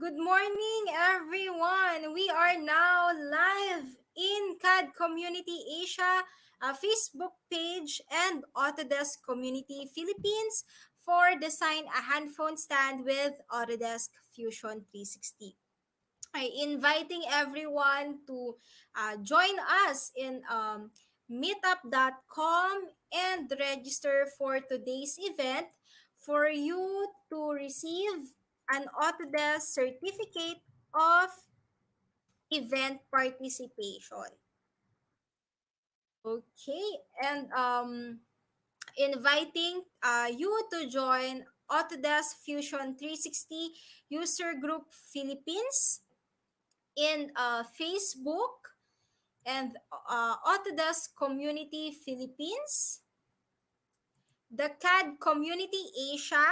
Good morning, everyone. We are now live in CAD Community Asia, a Facebook page, and Autodesk Community Philippines for Design a Handphone Stand with Autodesk Fusion 360. I inviting everyone to join us in meetup.com and register for today's event for you to receive an Autodesk certificate of event participation. Okay, and inviting you to join Autodesk Fusion 360 User Group Philippines in Facebook and Autodesk Community Philippines, the CAD Community Asia,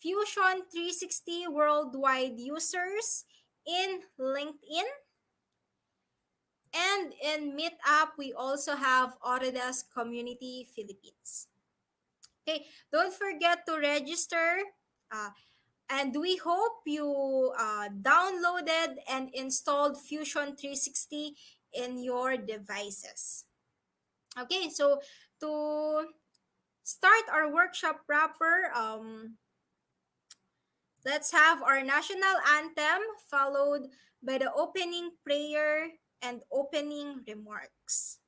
Fusion 360 Worldwide Users in LinkedIn, and in Meetup, we also have Autodesk Community Philippines. Okay, don't forget to register. Uh, and we hope you downloaded and installed Fusion 360 in your devices. Okay, so to start our workshop proper, let's have our national anthem followed by the opening prayer and opening remarks.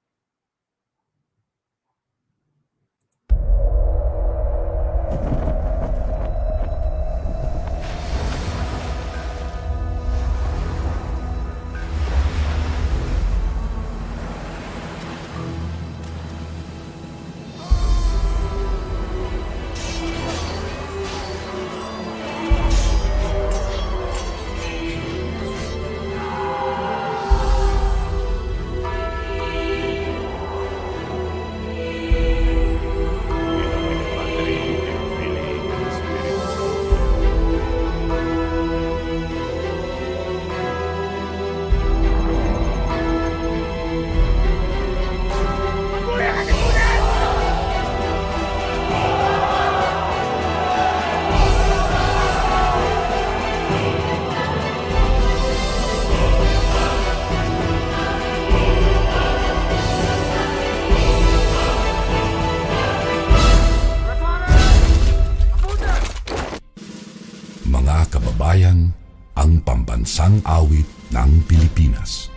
Mga kababayan, ang pambansang awit ng Pilipinas.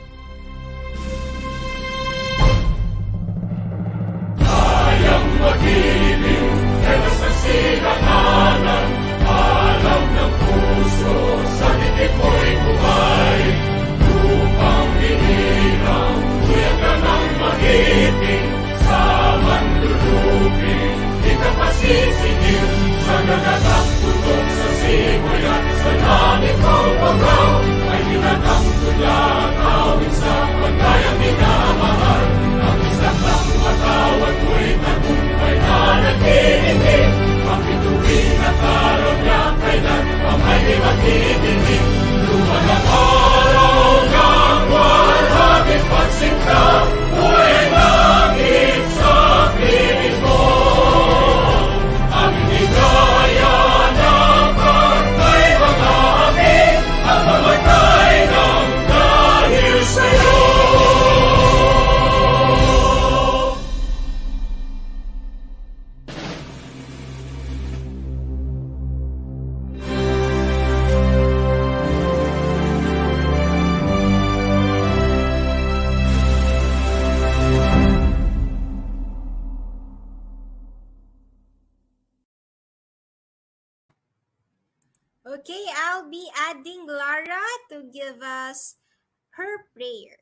Kayang mag-ibig, pero sa silanganan, alam ng puso, sa titik mo'y buhay. Lupang hinirang, kuya ka ng mag-ibig, sa manlulupin, di ka pasisigil, sa nagagang tutok sa simoy at sa langit ang bagaw, ay tinatang tulad, awit sa pagkayang minamahal, ang isang lang matawad mo'y tagumpay na nag-iibig, makituwing at araw niya, kailan pa may di magtitinig, lupa ng araw ng walhagit pagsinta, buhay langit sa piling mo. Ang higaya ng pagkay mga amin, at mamatay ng dahil sa'yo. Okay, I'll be adding Lara to give us her prayer.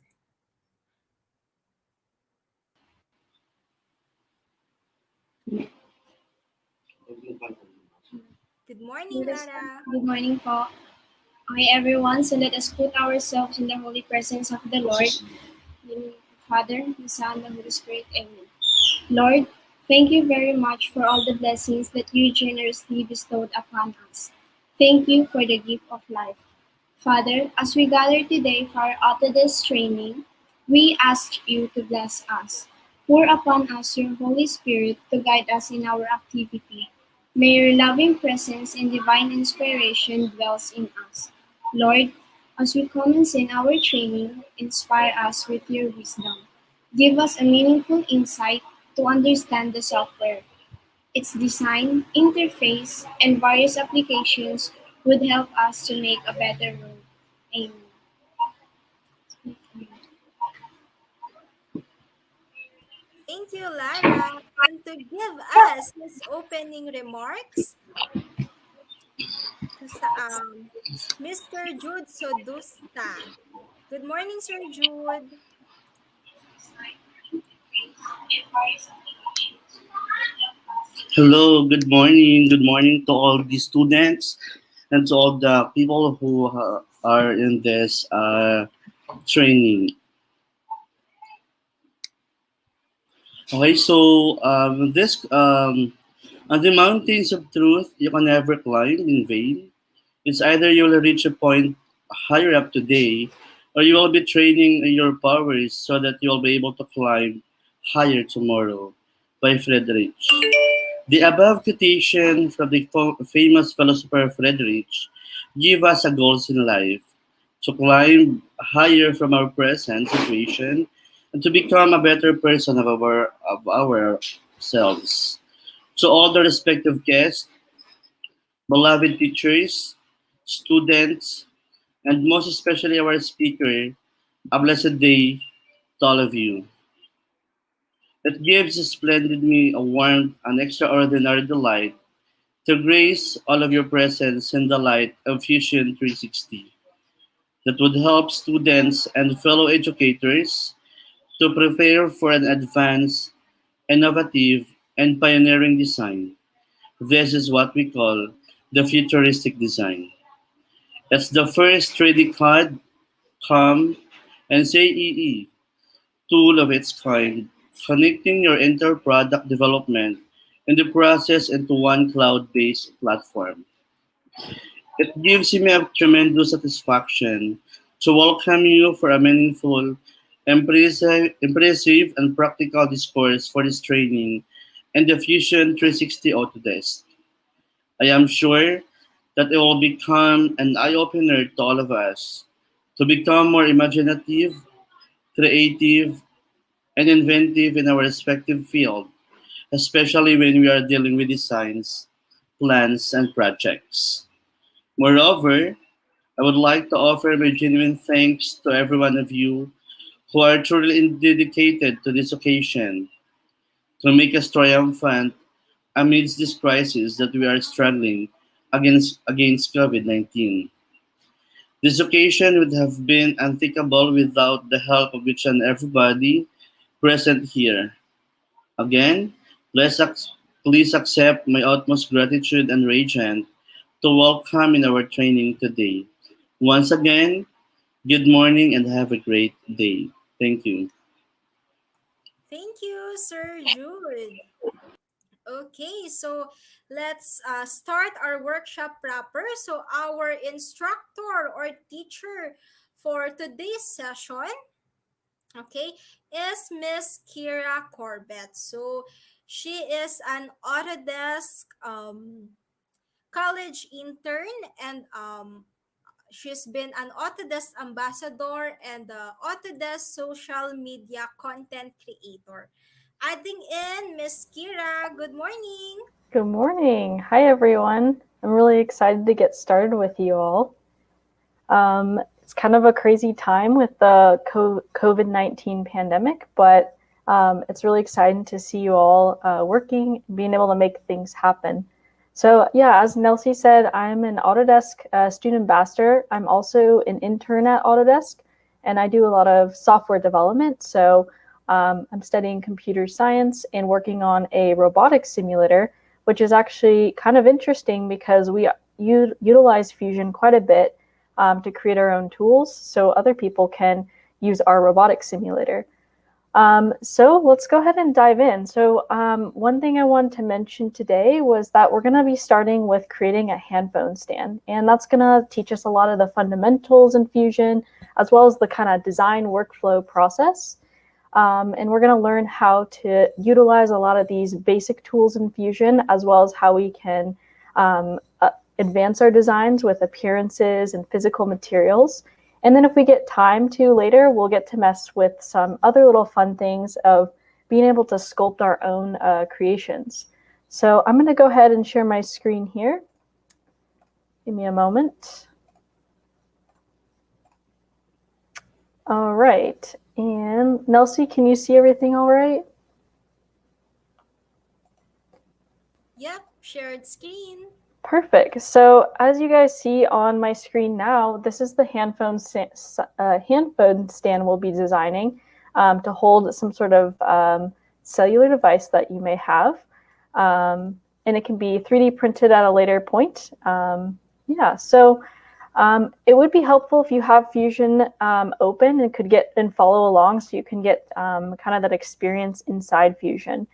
Good morning, Lara. Good morning po. Okay, everyone. So let us put ourselves in the holy presence of the Lord. In the name of the Father, the Son, and the Holy Spirit. Amen. Lord, thank you very much for all the blessings that you generously bestowed upon us. Thank you for the gift of life. Father, as we gather today for our Autodesk training, we ask you to bless us. Pour upon us your Holy Spirit to guide us in our activity. May your loving presence and divine inspiration dwells in us. Lord, as we commence in our training, inspire us with your wisdom. Give us a meaningful insight to understand the software. Its design, interface, and various applications would help us to make a better world. Amen. Thank you, Lara. And to give us his opening remarks, Mr. Jude Sodusta. Good morning, Sir Jude. Hello, good morning. Good morning to all the students and to all the people who are in this training. Okay, so this on the mountains of truth you can never climb in vain. It's either you will reach a point higher up today, or you will be training your powers so that you will be able to climb higher tomorrow. By Frederick. The above quotation from the famous philosopher Friedrich give us a goals in life to climb higher from our present situation and to become a better person of ourselves. To all the respective guests, beloved teachers, students, and most especially our speaker, a blessed day to all of you. It gives splendid me a warmth and extraordinary delight to grace all of your presence in the light of Fusion 360 that would help students and fellow educators to prepare for an advanced, innovative, and pioneering design. This is what we call the futuristic design. It's the first 3D CAD, CAM, and CAE tool of its kind, connecting your entire product development and the process into one cloud-based platform. It gives me a tremendous satisfaction to welcome you for a meaningful, impressive and practical discourse for this training and the Fusion 360 Autodesk. I am sure that it will become an eye-opener to all of us to become more imaginative, creative, and inventive in our respective field, especially when we are dealing with designs, plans, and projects. Moreover, I would like to offer my genuine thanks to every one of you who are truly dedicated to this occasion to make us triumphant amidst this crisis that we are struggling against COVID-19. This occasion would have been unthinkable without the help of each and everybody present here. Again, please accept my utmost gratitude and radiant to welcome in our training today. Once again, good morning and have a great day. Thank you. Thank you, Sir Jude. Okay, so let's start our workshop proper. So our instructor or teacher for today's session, okay, is Miss Kira Corbett. So she is an Autodesk college intern, and she's been an Autodesk ambassador and Autodesk social media content creator. Adding in Miss Kira, good morning. Good morning. Hi, everyone. I'm really excited to get started with you all. It's kind of a crazy time with the COVID-19 pandemic, but it's really exciting to see you all working and being able to make things happen. So yeah, as Nelsie said, I'm an Autodesk student ambassador. I'm also an intern at Autodesk, and I do a lot of software development. So I'm studying computer science and working on a robotics simulator, which is actually kind of interesting because we utilize Fusion quite a bit to create our own tools so other people can use our robotics simulator. So let's go ahead and dive in. So one thing I wanted to mention today was that we're going to be starting with creating a handphone stand, and that's going to teach us a lot of the fundamentals in Fusion, as well as the kind of design workflow process. And we're going to learn how to utilize a lot of these basic tools in Fusion, as well as how we can advance our designs with appearances and physical materials. And then if we get time to later, we'll get to mess with some other little fun things of being able to sculpt our own creations. So I'm going to go ahead and share my screen here. Give me a moment. All right. And Nelsie, can you see everything all right? Yep, shared screen. Perfect. So as you guys see on my screen now, this is the handphone stand we'll be designing to hold some sort of cellular device that you may have. And it can be 3D printed at a later point. It would be helpful if you have Fusion open and could get and follow along so you can get kind of that experience inside Fusion.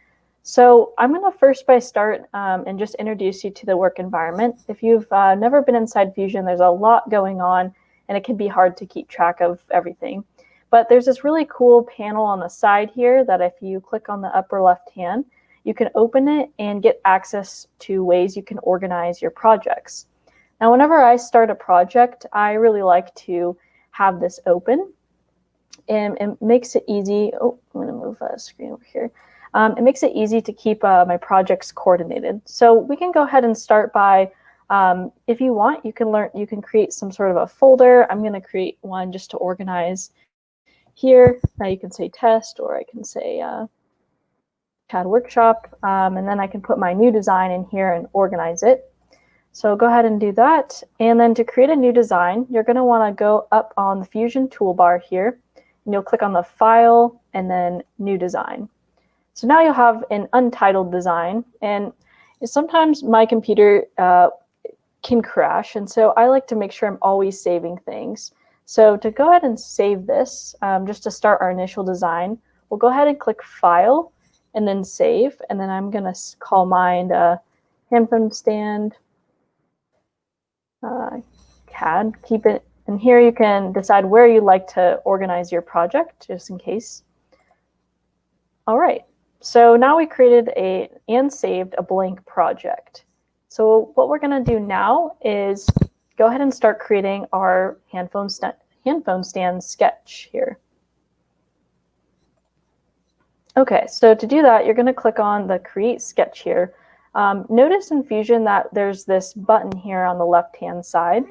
So I'm going to first start and just introduce you to the work environment. If you've never been inside Fusion, there's a lot going on and it can be hard to keep track of everything. But there's this really cool panel on the side here that if you click on the upper left hand, you can open it and get access to ways you can organize your projects. Now, whenever I start a project, I really like to have this open, and it makes it easy. Oh, I'm going to move the screen over here. It makes it easy to keep my projects coordinated. So we can go ahead and start by, if you want, you can create some sort of a folder. I'm going to create one just to organize here. Now you can say test, or I can say CAD workshop, and then I can put my new design in here and organize it. So go ahead and do that. And then to create a new design, you're going to want to go up on the Fusion toolbar here, and you'll click on the File and then New Design. So now you'll have an untitled design, and sometimes my computer can crash, and so I like to make sure I'm always saving things. So to go ahead and save this, just to start our initial design, we'll go ahead and click File and then Save, and then I'm going to call mine handphone stand. CAD, keep it, and here you can decide where you'd like to organize your project, just in case. All right, so now we created and saved a blank project. So what we're going to do now is go ahead and start creating our handphone stand sketch here. Okay, so to do that, you're going to click on the Create Sketch here. Notice in Fusion that there's this button here on the left-hand side,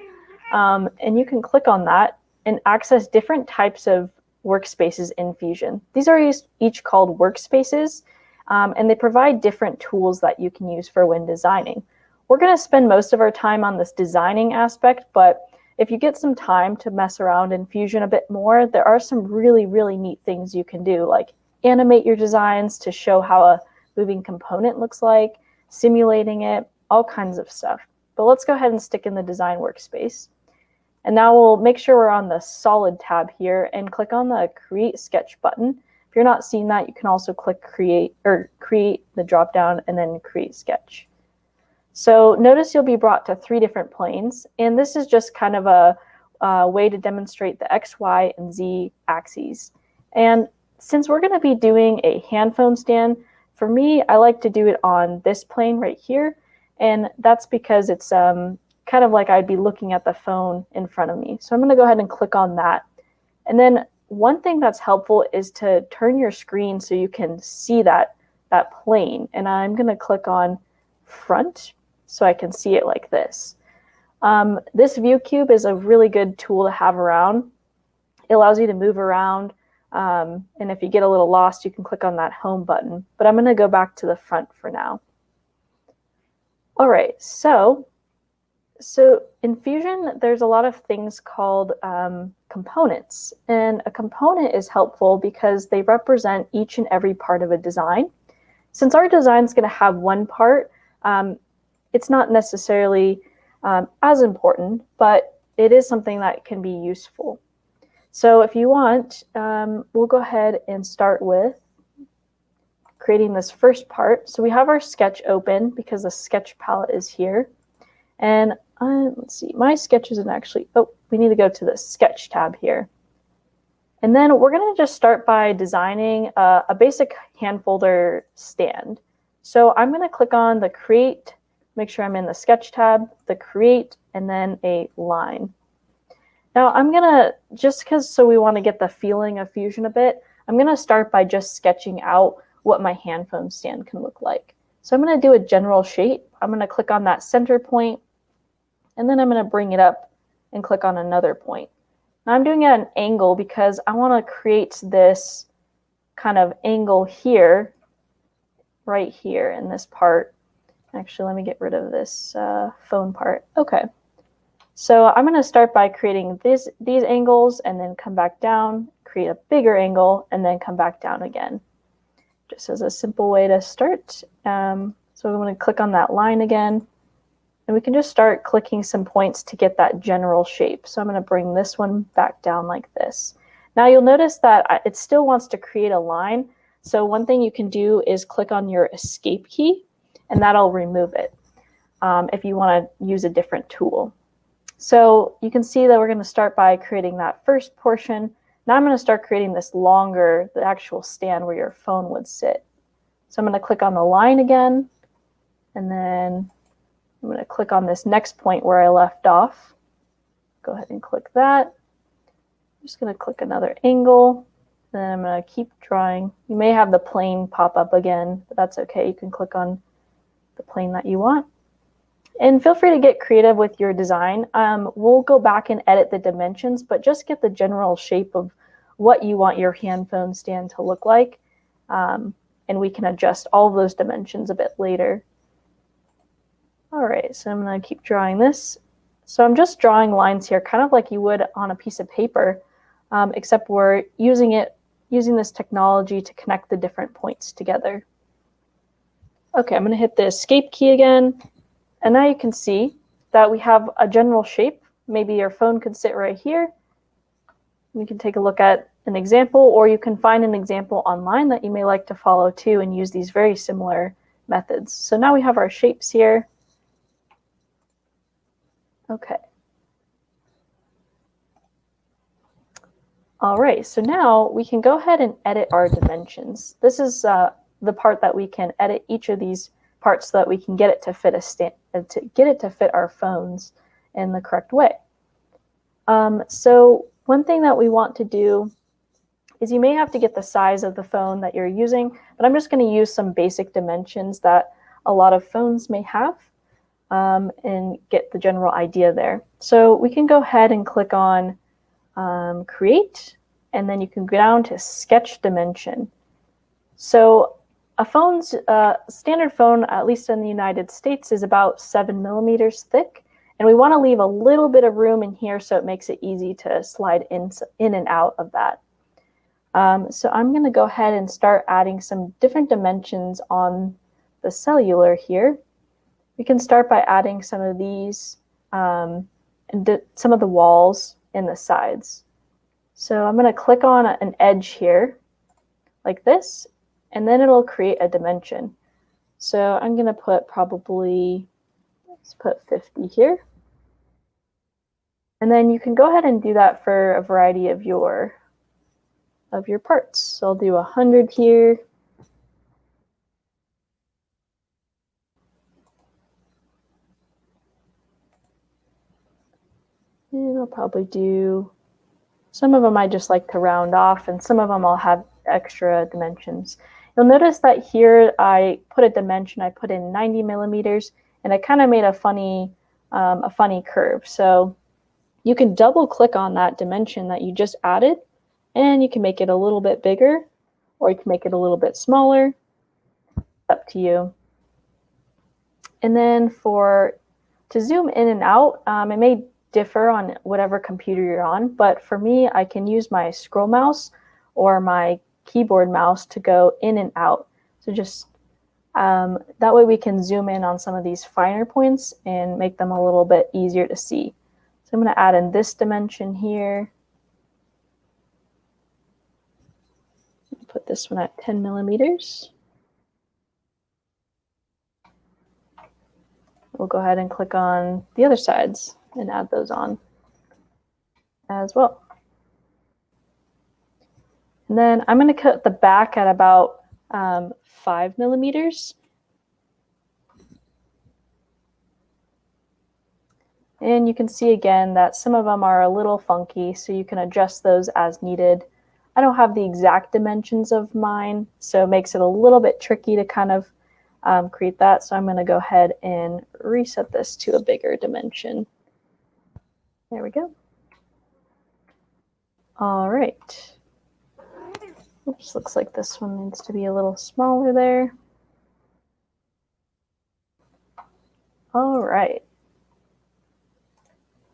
and you can click on that and access different types of workspaces in Fusion. These are each called workspaces, and they provide different tools that you can use for when designing. We're going to spend most of our time on this designing aspect, but if you get some time to mess around in Fusion a bit more, there are some really, really neat things you can do, like animate your designs to show how a moving component looks like, simulating it, all kinds of stuff. But let's go ahead and stick in the design workspace. And now we'll make sure we're on the solid tab here and click on the Create Sketch button. If you're not seeing that, you can also click Create the drop down and then Create Sketch. So notice you'll be brought to 3 different planes, and this is just kind of a way to demonstrate the X, Y, and Z axes. And since we're going to be doing a handphone stand, for me, I like to do it on this plane right here, and that's because it's kind of like I'd be looking at the phone in front of me. So I'm going to go ahead and click on that. And then one thing that's helpful is to turn your screen so you can see that plane. And I'm going to click on Front so I can see it like this. This view cube is a really good tool to have around. It allows you to move around. And if you get a little lost, you can click on that home button. But I'm going to go back to the front for now. All right, so in Fusion, there's a lot of things called components. And a component is helpful because they represent each and every part of a design. Since our design is going to have one part, it's not necessarily as important, but it is something that can be useful. So if you want, we'll go ahead and start with creating this first part. So we have our sketch open because the sketch palette is here. And let's see, my sketch isn't actually, oh, we need to go to the sketch tab here. And then we're going to just start by designing a basic hand folder stand. So I'm going to click on the Create, make sure I'm in the Sketch tab, the Create, and then a line. Now I'm going to, just because so we want to get the feeling of Fusion a bit, I'm going to start by just sketching out what my handphone stand can look like. So I'm going to do a general shape. I'm going to click on that center point, and then I'm going to bring it up and click on another point. Now I'm doing it at an angle because I want to create this kind of angle here, right here in this part. Actually, let me get rid of this phone part. Okay. So I'm going to start by creating these angles and then come back down, create a bigger angle, and then come back down again. Just as a simple way to start. So I'm going to click on that line again. And we can just start clicking some points to get that general shape. So I'm going to bring this one back down like this. Now you'll notice that it still wants to create a line. So one thing you can do is click on your escape key, and that'll remove it if you want to use a different tool. So you can see that we're going to start by creating that first portion. Now I'm going to start creating this longer, the actual stand where your phone would sit. So I'm going to click on the line again, and then I'm going to click on this next point where I left off. Go ahead and click that. I'm just going to click another angle. Then I'm going to keep drawing. You may have the plane pop up again, but that's okay. You can click on the plane that you want. And feel free to get creative with your design. We'll go back and edit the dimensions, but just get the general shape of what you want your handphone stand to look like. And we can adjust all of those dimensions a bit later. All right, so I'm going to keep drawing this. So I'm just drawing lines here, kind of like you would on a piece of paper, except we're using this technology to connect the different points together. Okay, I'm going to hit the escape key again. And now you can see that we have a general shape. Maybe your phone could sit right here. You can take a look at an example, or you can find an example online that you may like to follow too and use these very similar methods. So now we have our shapes here. Okay. All right, so now we can go ahead and edit our dimensions. This is the part that we can edit each of these parts so that we can get it to fit our phones in the correct way. So one thing that we want to do is you may have to get the size of the phone that you're using, but I'm just going to use some basic dimensions that a lot of phones may have. And get the general idea there. So we can go ahead and click on Create, and then you can go down to Sketch Dimension. So a phone's standard phone, at least in the United States, is about 7 millimeters thick, and we want to leave a little bit of room in here so it makes it easy to slide in and out of that. So I'm going to go ahead and start adding some different dimensions on the cellular here. We can start by adding some of these and some of the walls in the sides. So I'm going to click on an edge here like this, and then it'll create a dimension. So I'm going to put probably, let's put 50 here. And then you can go ahead and do that for a variety of your parts. So I'll do 100 here. And I'll probably do, some of them I just like to round off, and some of them I'll have extra dimensions. You'll notice that here I put a dimension, I put in 90 millimeters, and it kind of made a funny curve. So you can double click on that dimension that you just added, and you can make it a little bit bigger, or you can make it a little bit smaller. Up to you. And then to zoom in and out, it may differ on whatever computer you're on, but for me, I can use my scroll mouse or my keyboard mouse to go in and out. So just that way we can zoom in on some of these finer points and make them a little bit easier to see. So I'm going to add in this dimension here. Put this one at 10 millimeters. We'll go ahead and click on the other sides and add those on as well. And then I'm going to cut the back at about 5 millimeters. And you can see again that some of them are a little funky, so you can adjust those as needed. I don't have the exact dimensions of mine, so it makes it a little bit tricky to kind of create that. So I'm going to go ahead and reset this to a bigger dimension. There we go. All right. Oops, looks like this one needs to be a little smaller there. All right.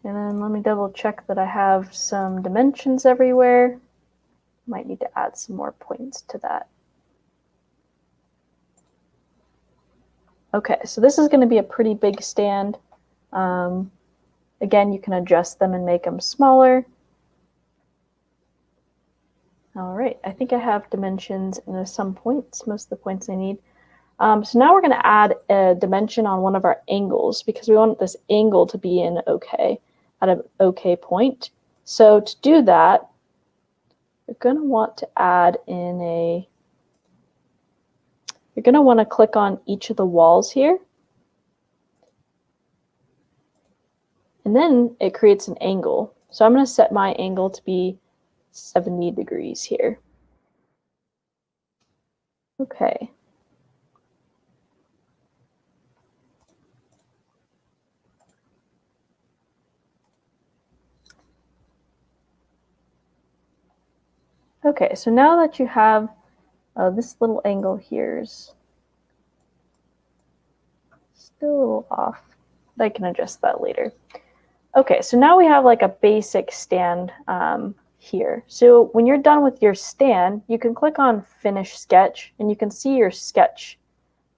And then let me double check that I have some dimensions everywhere. Might need to add some more points to that. Okay, so this is going to be a pretty big stand. Again, you can adjust them and make them smaller. All right, I think I have dimensions and some points, most of the points I need. So now we're going to add a dimension on one of our angles because we want this angle to be in OK, at an OK point. So to do that, you're going to want to add in a, you're going to want to click on each of the walls here. And then it creates an angle. So I'm going to set my angle to be 70 degrees here. Okay. Okay, so now that you have this little angle here is still a little off, but I can adjust that later. Okay, so now we have like a basic stand here. So when you're done with your stand, you can click on Finish Sketch, and you can see your sketch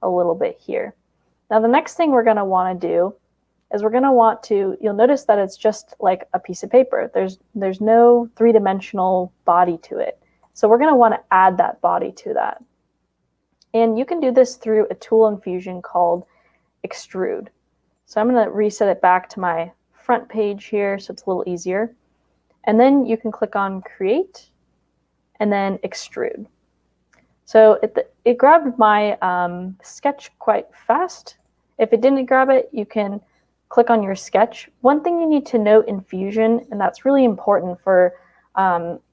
a little bit here. Now the next thing we're going to want to do is we're going to want to, you'll notice that it's just like a piece of paper. There's no three-dimensional body to it. So we're going to want to add that body to that. And you can do this through a tool in Fusion called Extrude. So I'm going to reset it back to my front page here so it's a little easier. And then you can click on Create and then Extrude. So it grabbed my sketch quite fast. If it didn't grab it, you can click on your sketch. One thing you need to note in Fusion, and that's really important for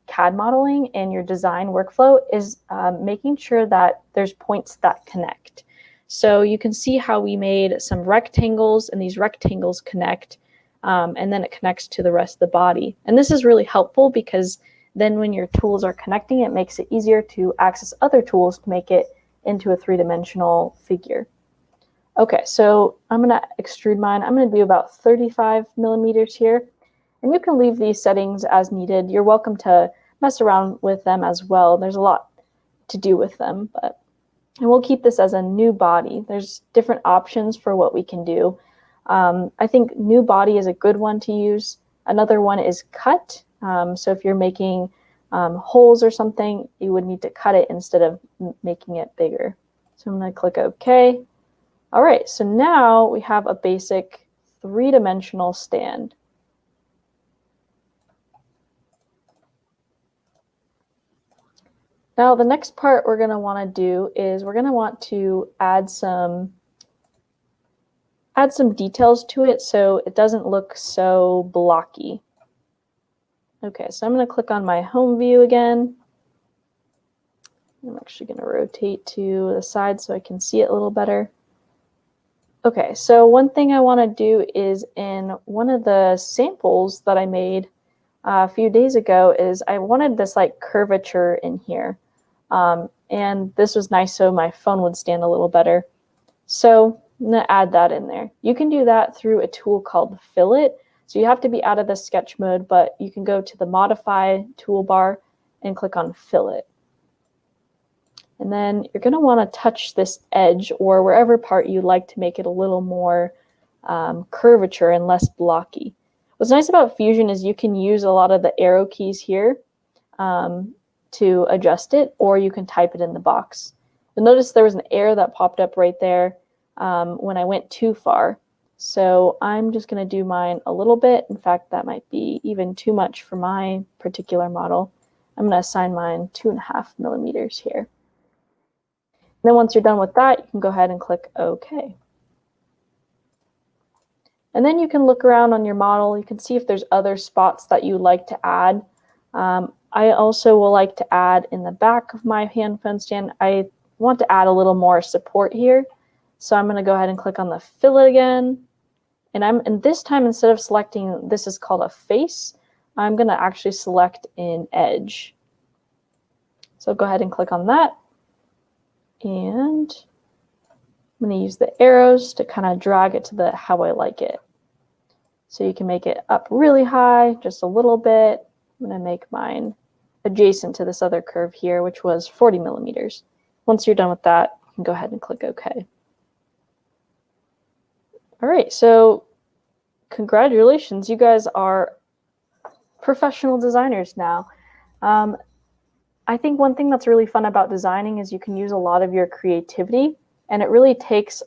CAD modeling and your design workflow, is making sure that there's points that connect. So you can see how we made some rectangles, and these rectangles connect, and then it connects to the rest of the body. And this is really helpful because then when your tools are connecting, it makes it easier to access other tools to make it into a three-dimensional figure. Okay, so I'm going to extrude mine. I'm going to do about 35 millimeters here. And you can leave these settings as needed. You're welcome to mess around with them as well. There's a lot to do with them, but and we'll keep this as a new body. There's different options for what we can do. I think new body is a good one to use. Another one is cut. So if you're making holes or something, you would need to cut it instead of making it bigger. So I'm going to click OK. All right, so now we have a basic three-dimensional stand. Now the next part we're going to want to do is we're going to want to add some details to it so it doesn't look so blocky. Okay, so I'm going to click on my home view again. I'm actually going to rotate to the side so I can see it a little better. Okay, so one thing I want to do is in one of the samples that I made a few days ago is I wanted this like curvature in here. And this was nice so my phone would stand a little better. So I'm going to add that in there. You can do that through a tool called Fillet. So you have to be out of the sketch mode, but you can go to the Modify toolbar and click on Fillet. And then you're going to want to touch this edge or wherever part you'd like to make it a little more curvature and less blocky. What's nice about Fusion is you can use a lot of the arrow keys here to adjust it, or you can type it in the box. You'll notice there was an error that popped up right there when I went too far. So I'm just going to do mine a little bit. In fact, that might be even too much for my particular model. I'm going to assign mine 2.5 millimeters here. And then once you're done with that, you can go ahead and click OK. And then you can look around on your model. You can see if there's other spots that you like to add. I also will like to add in the back of my handphone stand, I want to add a little more support here. So I'm going to go ahead and click on the fillet again. And this time, instead of selecting, this is called a face, I'm going to actually select an edge. So go ahead and click on that. And I'm going to use the arrows to kind of drag it to how I like it. So you can make it up really high, just a little bit. I'm going to make mine adjacent to this other curve here, which was 40 millimeters. Once you're done with that, you can go ahead and click OK. All right, so congratulations, you guys are professional designers now. I think one thing that's really fun about designing is you can use a lot of your creativity, and it really takes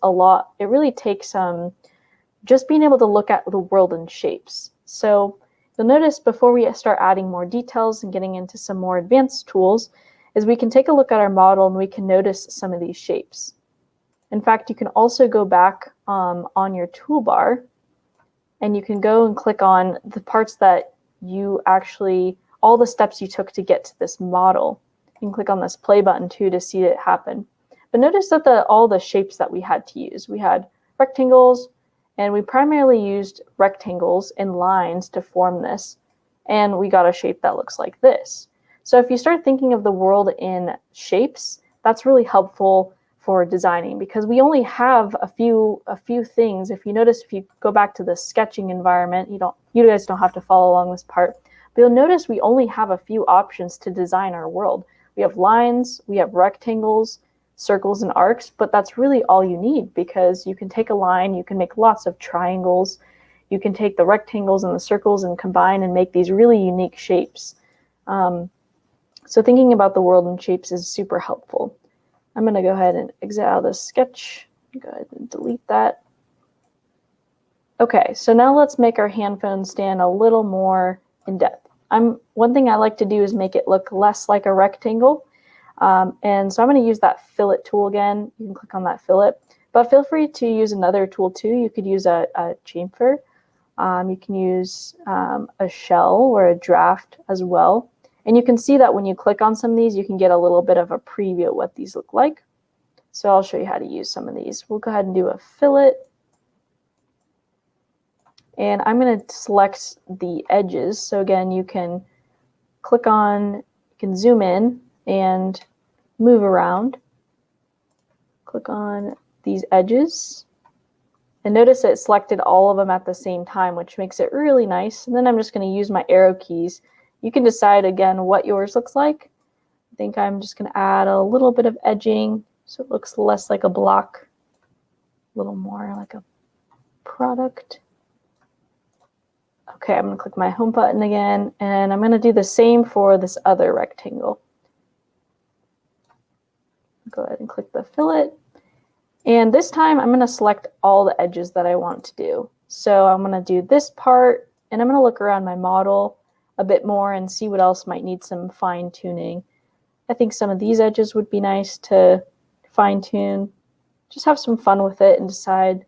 just being able to look at the world in shapes. So you'll notice before we start adding more details and getting into some more advanced tools, is we can take a look at our model and we can notice some of these shapes. In fact, you can also go back on your toolbar and you can go and click on the parts that you actually, all the steps you took to get to this model. You can click on this play button too to see it happen. But notice that all the shapes that we had to use, we had rectangles, and we primarily used rectangles and lines to form this. And we got a shape that looks like this. So if you start thinking of the world in shapes, that's really helpful for designing because we only have a few things. If you notice, if you go back to the sketching environment, you guys don't have to follow along this part, but you'll notice we only have a few options to design our world. We have lines, we have rectangles, circles and arcs, but that's really all you need because you can take a line, you can make lots of triangles, you can take the rectangles and the circles and combine and make these really unique shapes. So thinking about the world in shapes is super helpful. I'm going to go ahead and exit out of this sketch. Go ahead and delete that. Okay, so now let's make our handphone stand a little more in depth. One thing I like to do is make it look less like a rectangle. And so I'm going to use that fillet tool again. You can click on that fillet, but feel free to use another tool too. You could use a chamfer. You can use a shell or a draft as well. And you can see that when you click on some of these, you can get a little bit of a preview of what these look like. So I'll show you how to use some of these. We'll go ahead and do a fillet. And I'm going to select the edges. So again, you can click on, you can zoom in and move around. Click on these edges. And notice it selected all of them at the same time, which makes it really nice. And then I'm just going to use my arrow keys. You can decide again what yours looks like. I think I'm just going to add a little bit of edging so it looks less like a block, a little more like a product. Okay, I'm going to click my home button again, and I'm going to do the same for this other rectangle. Go ahead and click the fillet. And this time I'm going to select all the edges that I want to do. So I'm going to do this part, and I'm going to look around my model a bit more and see what else might need some fine tuning. I think some of these edges would be nice to fine tune. Just have some fun with it and decide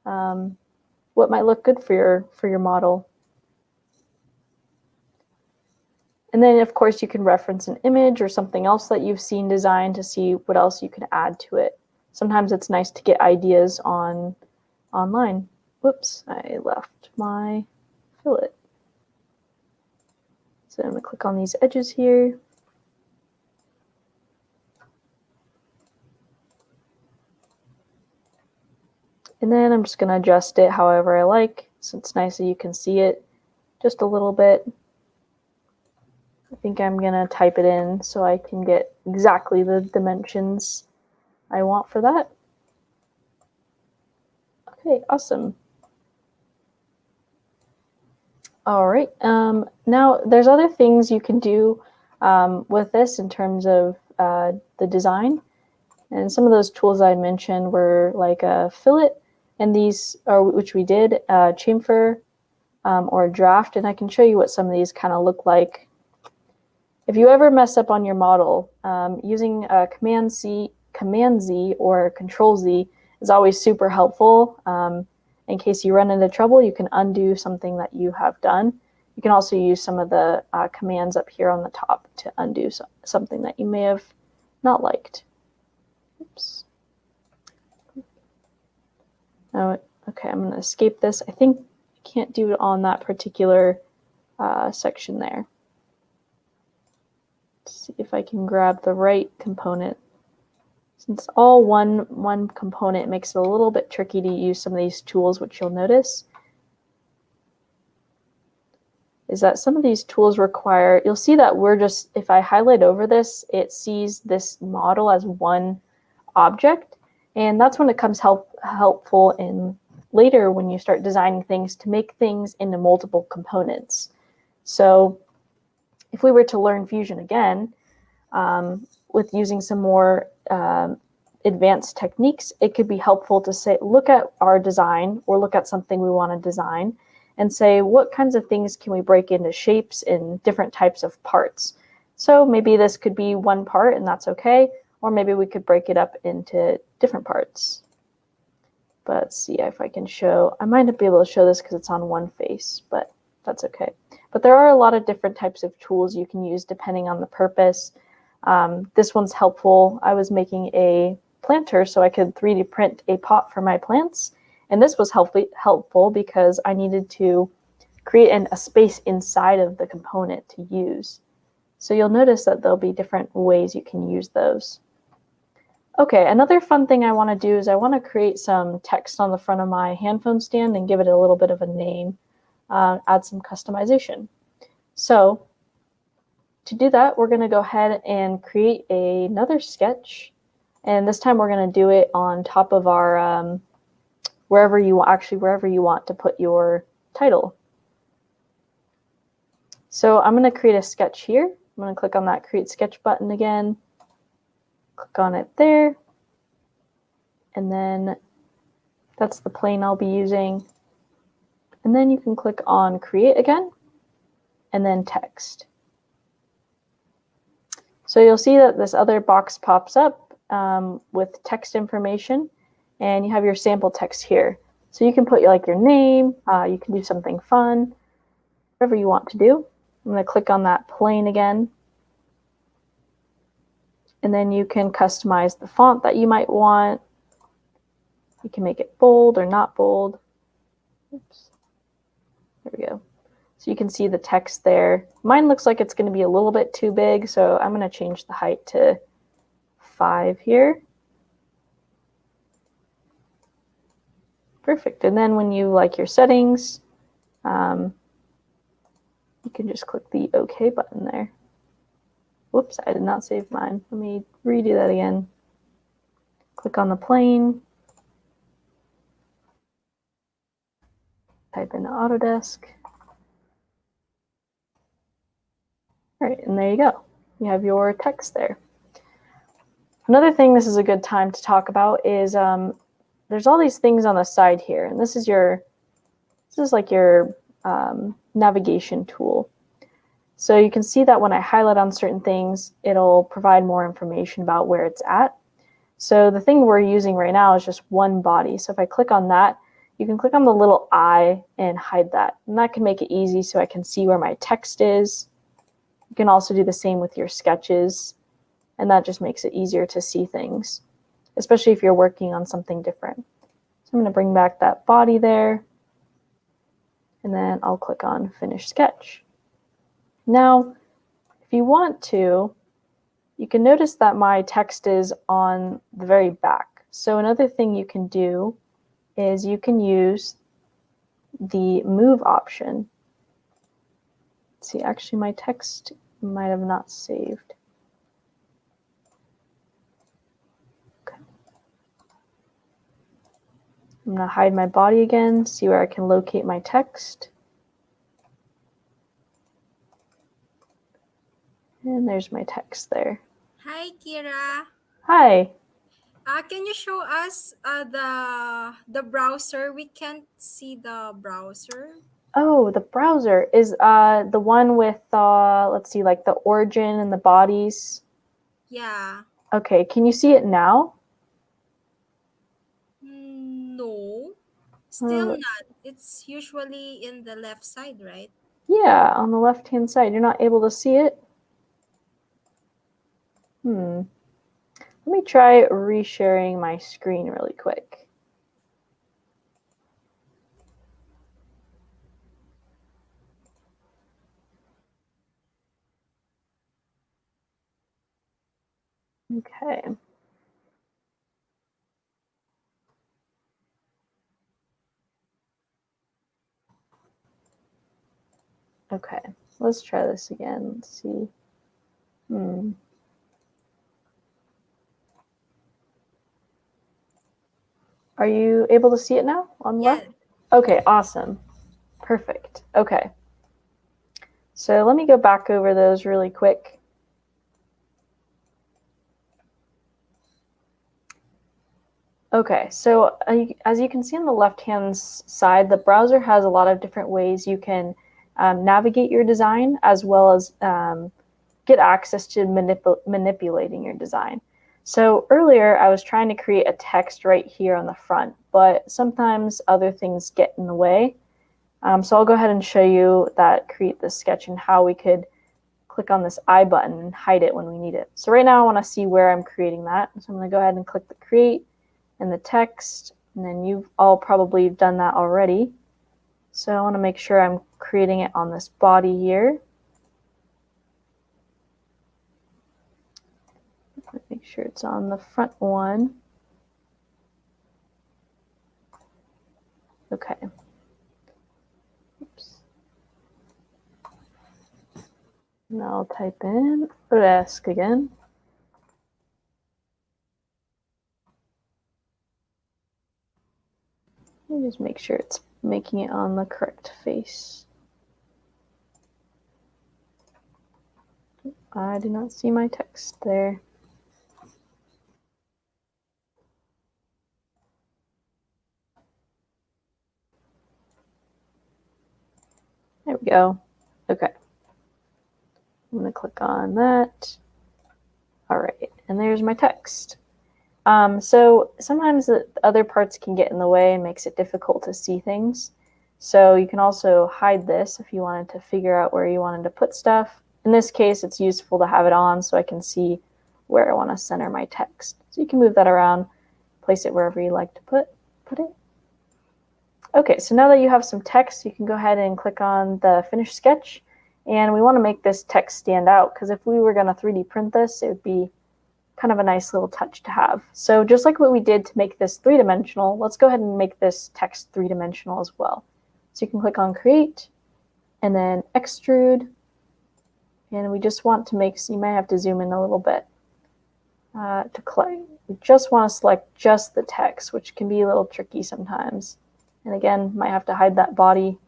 what might look good for your model. And then of course you can reference an image or something else that you've seen designed to see what else you can add to it. Sometimes it's nice to get ideas online. Whoops, I left my fillet. So I'm going to click on these edges here. And then I'm just going to adjust it however I like. So it's nice that you can see it just a little bit. I think I'm going to type it in so I can get exactly the dimensions I want for that. Okay, awesome. All right, now there's other things you can do with this in terms of the design. And some of those tools I mentioned were like a fillet, and these are, which we did, chamfer or a draft, and I can show you what some of these kind of look like. If you ever mess up on your model, using Command Z or Control Z is always super helpful. In case you run into trouble, you can undo something that you have done. You can also use some of the commands up here on the top to undo something that you may have not liked. Oops. Oh, okay, I'm going to escape this. I think I can't do it on that particular section there. Let's see if I can grab the right component. Since all one component, it makes it a little bit tricky to use some of these tools, which you'll notice is that some of these tools require, you'll see that we're just, if I highlight over this, it sees this model as one object. And that's when it comes helpful in later when you start designing things to make things into multiple components. So if we were to learn Fusion again, with using some more advanced techniques, it could be helpful to say, look at our design or look at something we want to design and say, what kinds of things can we break into shapes in different types of parts? So maybe this could be one part and that's okay, or maybe we could break it up into different parts. But let's see if I can show, I might not be able to show this because it's on one face, but that's okay. But there are a lot of different types of tools you can use depending on the purpose. This one's helpful. I was making a planter so I could 3D print a pot for my plants. And this was helpful because I needed to create a space inside of the component to use. So you'll notice that there'll be different ways you can use those. Okay, another fun thing I want to do is I want to create some text on the front of my handphone stand and give it a little bit of a name, add some customization. So to do that, we're going to go ahead and create another sketch. And this time we're going to do it on top of our wherever you want to put your title. So I'm going to create a sketch here. I'm going to click on that Create Sketch button again. Click on it there. And then that's the plane I'll be using. And then you can click on Create again, and then Text. So you'll see that this other box pops up with text information. And you have your sample text here. So you can put like your name, you can do something fun, whatever you want to do. I'm going to click on that plane again. And then you can customize the font that you might want. You can make it bold or not bold. Oops. There we go. So you can see the text there. Mine looks like it's going to be a little bit too big, so I'm going to change the height to 5 here. Perfect. And then when you like your settings, you can just click the OK button there. Whoops, I did not save mine. Let me redo that again. Click on the plane. Type in Autodesk. All right, and there you go. You have your text there. Another thing this is a good time to talk about is there's all these things on the side here, and this is like your navigation tool. So you can see that when I highlight on certain things, it'll provide more information about where it's at. So the thing we're using right now is just one body. So if I click on that, you can click on the little eye and hide that. And that can make it easy so I can see where my text is. You can also do the same with your sketches, and that just makes it easier to see things, especially if you're working on something different. So I'm going to bring back that body there, and then I'll click on Finish Sketch. Now, if you want to, you can notice that my text is on the very back. So another thing you can do is you can use the Move option. Let's see, actually my text might have not saved. Okay. I'm going to hide my body again, see where I can locate my text. And there's my text there. Hi, Kira. Hi. Can you show us the browser? We can't see the browser. Oh, the browser is the one with let's see, like the origin and the bodies. Yeah. Okay, can you see it now? No, still not. It's usually in the left side, right? Yeah, on the left-hand side. You're not able to see it? Let me try resharing my screen really quick. Okay. Okay, let's try this again. Let's see. Are you able to see it now on the Yeah. left? Okay, awesome. Perfect. Okay. So let me go back over those really quick. Okay, so as you can see on the left-hand side, the browser has a lot of different ways you can navigate your design, as well as get access to manipulating your design. So earlier I was trying to create a text right here on the front, but sometimes other things get in the way. So I'll go ahead and show you that create this sketch and how we could click on this I button and hide it when we need it. So right now I want to see where I'm creating that. So I'm going to go ahead and click the create and the text, and then you've all probably done that already. So I want to make sure I'm creating it on this body here. Make sure it's on the front one. Okay. Oops. Now I'll type in Autodesk again. Let me just make sure it's making it on the correct face. I do not see my text there. There we go. Okay. I'm going to click on that. All right, and there's my text. So sometimes the other parts can get in the way and makes it difficult to see things. So you can also hide this if you wanted to figure out where you wanted to put stuff. In this case, it's useful to have it on so I can see where I want to center my text. So you can move that around, place it wherever you like to put it. Okay, so now that you have some text, you can go ahead and click on the finish sketch. And we want to make this text stand out, because if we were going to 3D print this, it would be kind of a nice little touch to have. So just like what we did to make this three-dimensional, let's go ahead and make this text three-dimensional as well. So you can click on Create, and then Extrude, and we just want to make, so you might have to zoom in a little bit to click. We just want to select just the text, which can be a little tricky sometimes. And again, might have to hide that body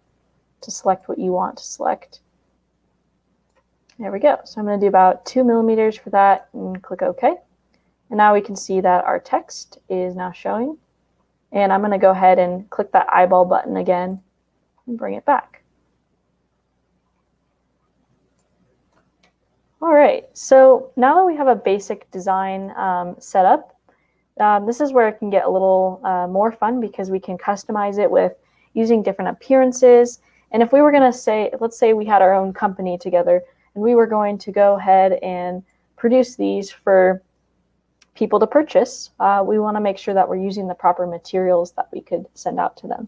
to select what you want to select. There we go. So I'm going to do about 2 millimeters for that and click OK. And now we can see that our text is now showing. And I'm going to go ahead and click that eyeball button again and bring it back. All right, so now that we have a basic design set up, this is where it can get a little more fun, because we can customize it with using different appearances. And if we were going to say, let's say we had our own company together, and we were going to go ahead and produce these for people to purchase, we want to make sure that we're using the proper materials that we could send out to them.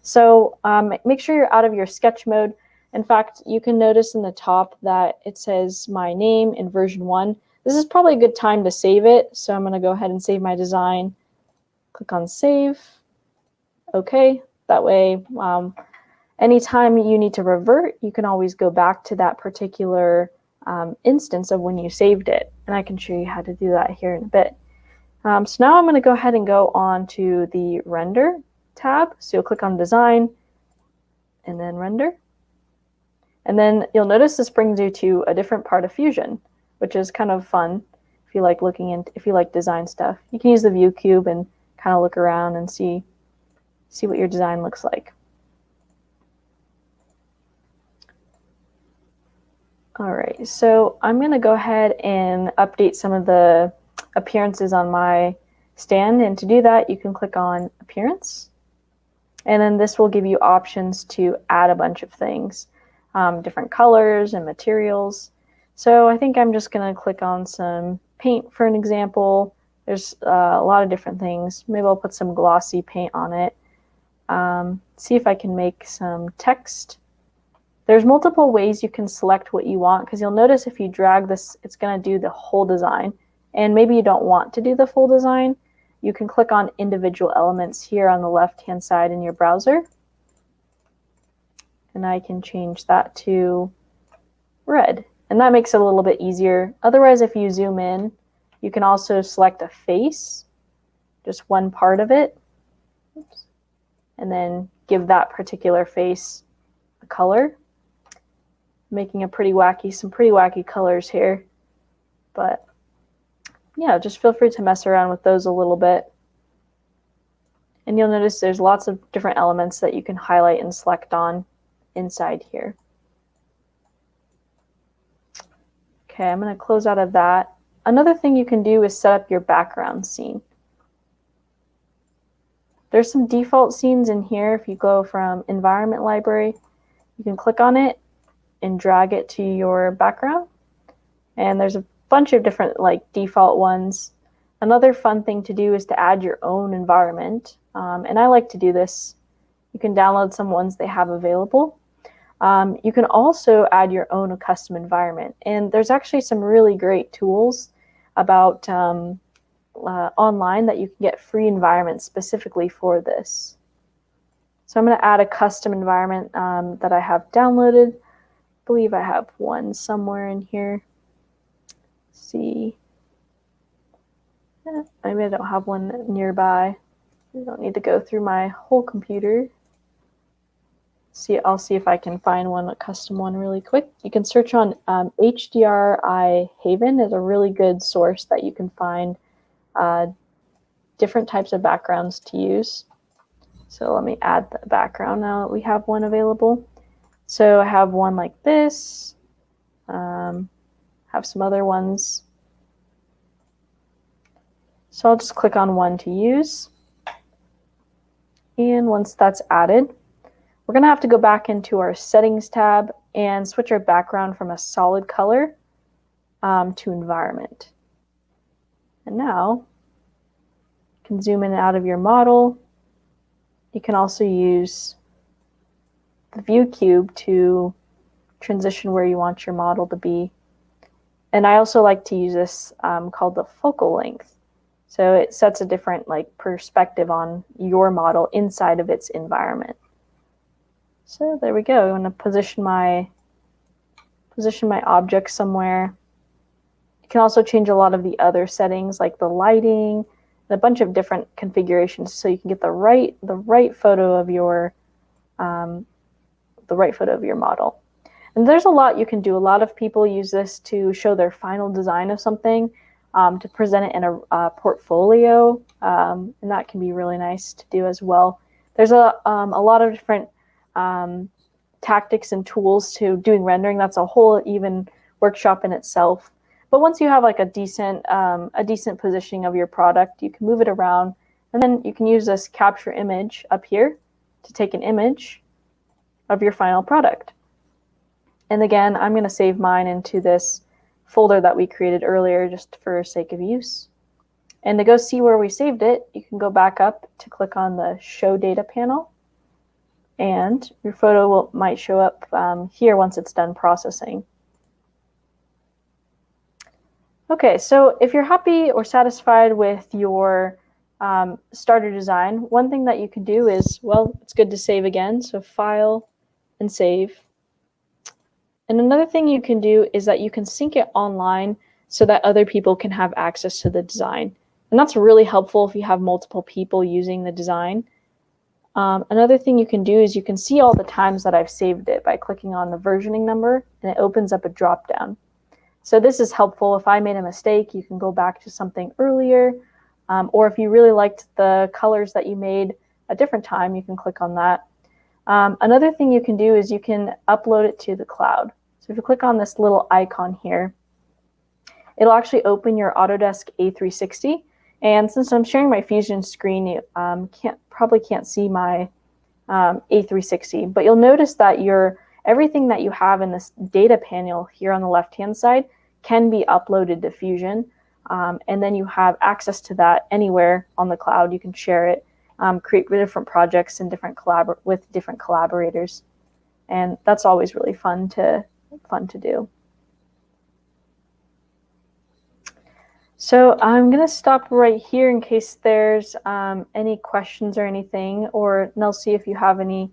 So make sure you're out of your sketch mode. In fact, you can notice in the top that it says my name in version 1. This is probably a good time to save it. So I'm going to go ahead and save my design. Click on Save. OK. That way, anytime you need to revert, you can always go back to that particular instance of when you saved it. And I can show you how to do that here in a bit. So now I'm going to go ahead and go on to the Render tab. So you'll click on Design and then Render. And then you'll notice this brings you to a different part of Fusion, which is kind of fun if you like if you like design stuff. You can use the view cube and kind of look around and see what your design looks like. All right, so I'm going to go ahead and update some of the appearances on my stand, and to do that you can click on Appearance, and then this will give you options to add a bunch of things, different colors and materials. So I think I'm just going to click on some paint for an example. There's a lot of different things. Maybe I'll put some glossy paint on it. See if I can make some text. There's multiple ways you can select what you want, because you'll notice if you drag this, it's going to do the whole design. And maybe you don't want to do the full design. You can click on individual elements here on the left-hand side in your browser. And I can change that to red. And that makes it a little bit easier. Otherwise, if you zoom in, you can also select a face, just one part of it. Oops. And then give that particular face a color. Making some pretty wacky colors here. But yeah, just feel free to mess around with those a little bit. And you'll notice there's lots of different elements that you can highlight and select on inside here. Okay, I'm going to close out of that. Another thing you can do is set up your background scene. There's some default scenes in here. If you go from Environment Library, you can click on it and drag it to your background. And there's a bunch of different default ones. Another fun thing to do is to add your own environment. And I like to do this. You can download some ones they have available. You can also add your own custom environment. And there's actually some really great tools about online that you can get free environments specifically for this. So I'm going to add a custom environment that I have downloaded. I believe I have one somewhere in here. Let's see. Maybe I don't have one nearby. I don't need to go through my whole computer. I'll see if I can find a custom one really quick. You can search on HDRI Haven is a really good source that you can find different types of backgrounds to use. So let me add the background now that we have one available. So I have one like this, have some other ones. So I'll just click on one to use. And once that's added, we're going to have to go back into our settings tab and switch our background from a solid color to environment. And now you can zoom in and out of your model. You can also use the view cube to transition where you want your model to be. And I also like to use this called the focal length. So it sets a different perspective on your model inside of its environment. So there we go. I'm going to position my object somewhere. You can also change a lot of the other settings like the lighting and a bunch of different configurations so you can get the right photo of your model. And there's a lot you can do. A lot of people use this to show their final design of something, to present it in a portfolio, and that can be really nice to do as well. There's a lot of different tactics and tools to doing rendering. That's a whole even workshop in itself. But once you have a decent positioning of your product, you can move it around, and then you can use this capture image up here to take an image of your final product. And again, I'm going to save mine into this folder that we created earlier just for sake of use. And to go see where we saved it, you can go back up to click on the Show Data panel, and your photo might show up here once it's done processing. Okay, so if you're happy or satisfied with your starter design, one thing that you can do is, well, it's good to save again, so File and Save. And another thing you can do is that you can sync it online so that other people can have access to the design. And that's really helpful if you have multiple people using the design. Another thing you can do is you can see all the times that I've saved it by clicking on the versioning number, and it opens up a drop-down. So this is helpful. If I made a mistake, you can go back to something earlier, or if you really liked the colors that you made a different time, you can click on that. Another thing you can do is you can upload it to the cloud. So if you click on this little icon here, it'll actually open your Autodesk A360. And since I'm sharing my Fusion screen, you probably can't see my A360, but you'll notice that everything that you have in this data panel here on the left-hand side can be uploaded to Fusion. And then you have access to that anywhere on the cloud. You can share it, create different projects and with different collaborators. And that's always really fun to do. So I'm going to stop right here in case there's any questions or anything, or Nelsie, if you have any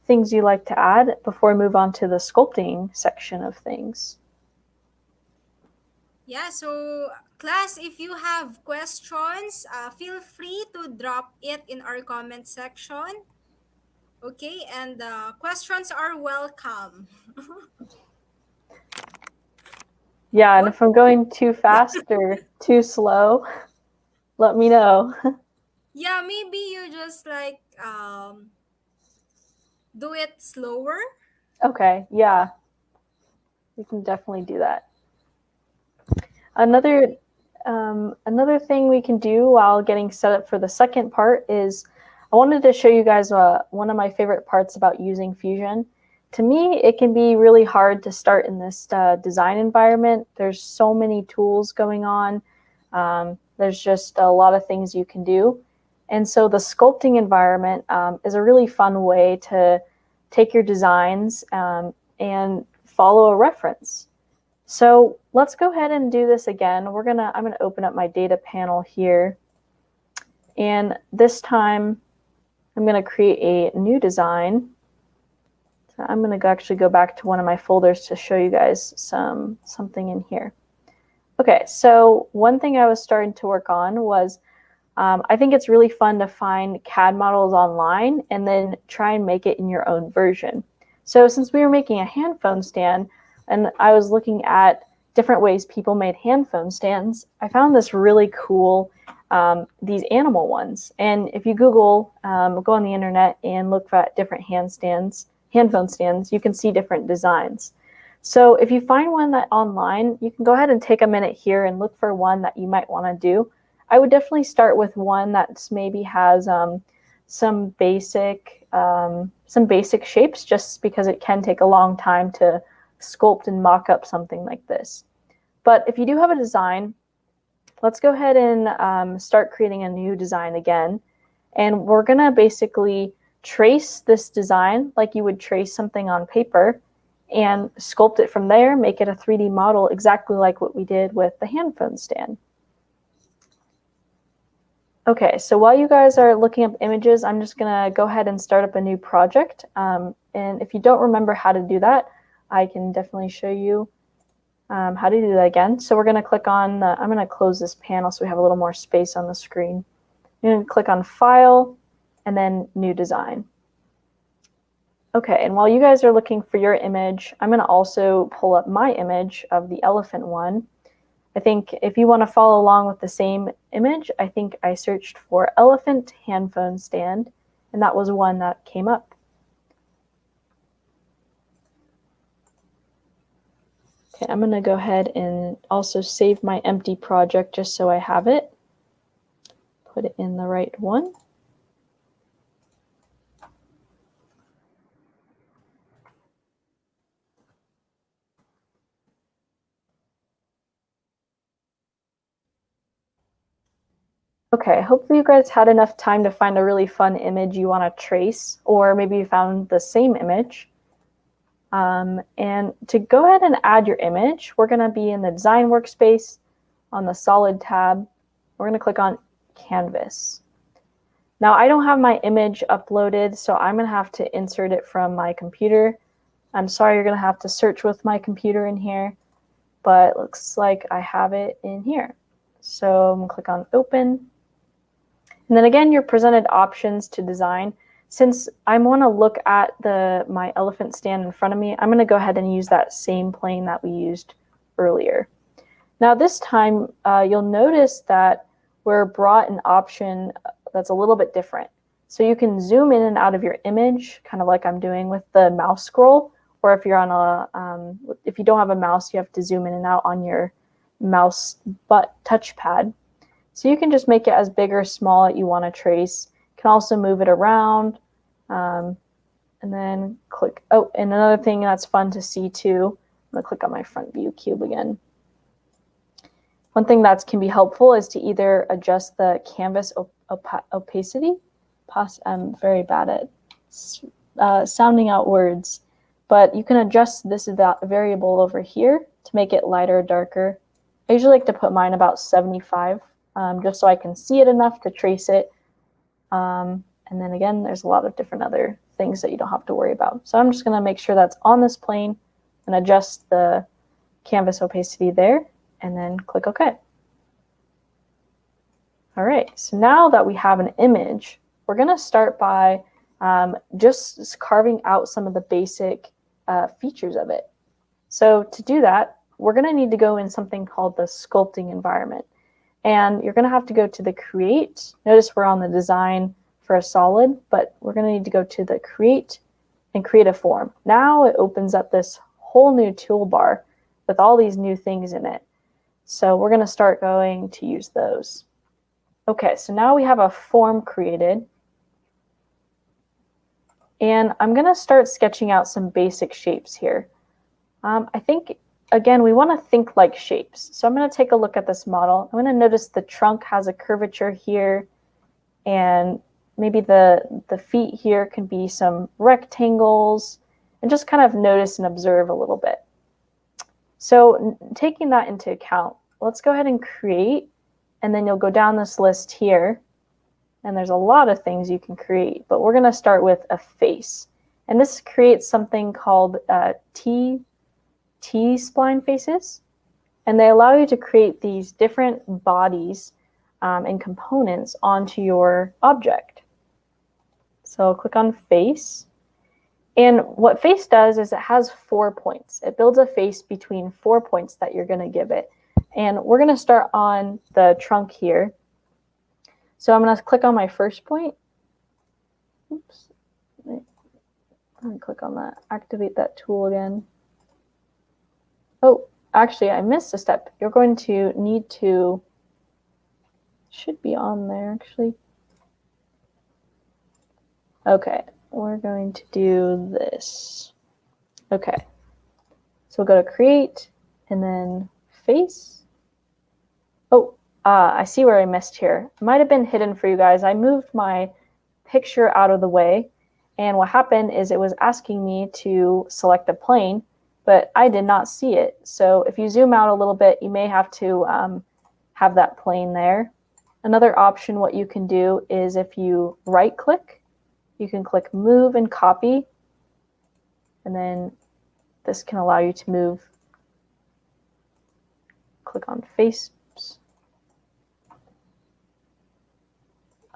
things you'd like to add before we move on to the sculpting section of things. Yeah, so class, if you have questions, feel free to drop it in our comment section. Okay, and questions are welcome. Yeah, and if I'm going too fast or too slow, let me know. Yeah, maybe you just like do it slower. Okay, yeah. We can definitely do that. Another thing we can do while getting set up for the second part is I wanted to show you guys one of my favorite parts about using Fusion. To me, it can be really hard to start in this design environment. There's so many tools going on. There's just a lot of things you can do. And so the sculpting environment is a really fun way to take your designs and follow a reference. So let's go ahead and do this again. I'm gonna open up my data panel here. And this time I'm gonna create a new design. So I'm gonna actually go back to one of my folders to show you guys something in here. Okay, so one thing I was starting to work on was I think it's really fun to find CAD models online and then try and make it in your own version. So since we were making a handphone stand and I was looking at different ways people made handphone stands, I found this really cool, these animal ones. And if you Google, go on the internet and look at different handphone stands, you can see different designs. So if you find one that online, you can go ahead and take a minute here and look for one that you might want to do. I would definitely start with one that maybe has some basic shapes, just because it can take a long time to sculpt and mock up something like this. But if you do have a design, let's go ahead and start creating a new design again. And we're going to basically trace this design like you would trace something on paper and sculpt it from there, make it a 3D model exactly like what we did with the handphone stand. Okay, so while you guys are looking up images, I'm just going to go ahead and start up a new project. And if you don't remember how to do that, I can definitely show you how to do that again. So we're going to click on, I'm going to close this panel so we have a little more space on the screen. You're going to click on File and then New Design. Okay, and while you guys are looking for your image, I'm going to also pull up my image of the elephant one. I think if you want to follow along with the same image, I think I searched for elephant handphone stand, and that was one that came up. Okay, I'm going to go ahead and also save my empty project just so I have it. Put it in the right one. Okay, hopefully you guys had enough time to find a really fun image you want to trace, or maybe you found the same image. And to go ahead and add your image, we're going to be in the Design Workspace on the Solid tab. We're going to click on Canvas. Now, I don't have my image uploaded, so I'm going to have to insert it from my computer. I'm sorry, you're going to have to search with my computer in here, but it looks like I have it in here. So I'm going to click on Open. And then again, you're presented options to design. Since I want to look at my elephant stand in front of me, I'm going to go ahead and use that same plane that we used earlier. Now this time, you'll notice that we're brought an option that's a little bit different. So you can zoom in and out of your image, kind of like I'm doing with the mouse scroll, or if you're on if you don't have a mouse, you have to zoom in and out on your mouse touchpad. So you can just make it as big or small that you want to trace. You can also move it around, and then click. Oh, and another thing that's fun to see too, I'm going to click on my front view cube again. One thing that can be helpful is to either adjust the canvas opacity. I'm very bad at sounding out words, but you can adjust this variable over here to make it lighter or darker. I usually like to put mine about 75, just so I can see it enough to trace it. And then again, there's a lot of different other things that you don't have to worry about. So I'm just going to make sure that's on this plane and adjust the canvas opacity there, and then click OK. All right, so now that we have an image, we're going to start by just carving out some of the basic features of it. So to do that, we're going to need to go in something called the sculpting environment. And you're going to have to go to the create. Notice we're on the design for a solid, but we're going to need to go to the create and create a form. Now it opens up this whole new toolbar with all these new things in it. So we're going to start going to use those. Okay, so now we have a form created. And I'm going to start sketching out some basic shapes here. I think, again, we want to think like shapes. So I'm going to take a look at this model. I'm going to notice the trunk has a curvature here, and maybe the feet here can be some rectangles, and just kind of notice and observe a little bit. So taking that into account, let's go ahead and create, and then you'll go down this list here, and there's a lot of things you can create, but we're going to start with a face. And this creates something called T-spline faces, and they allow you to create these different bodies and components onto your object. So I'll click on face. And what face does is it has 4 points. It builds a face between 4 points that you're going to give it. And we're going to start on the trunk here. So I'm going to click on my first point. Oops. Let me click on that. Activate that tool again. Oh, actually, I missed a step. You're going to need to, should be on there actually. Okay, we're going to do this. Okay, so we'll go to create and then face. Oh, I see where I missed here. It might have been hidden for you guys. I moved my picture out of the way, and what happened is it was asking me to select a plane, but I did not see it. So if you zoom out a little bit, you may have to have that plane there. Another option, what you can do is if you right click, you can click move and copy, and then this can allow you to move. Click on face.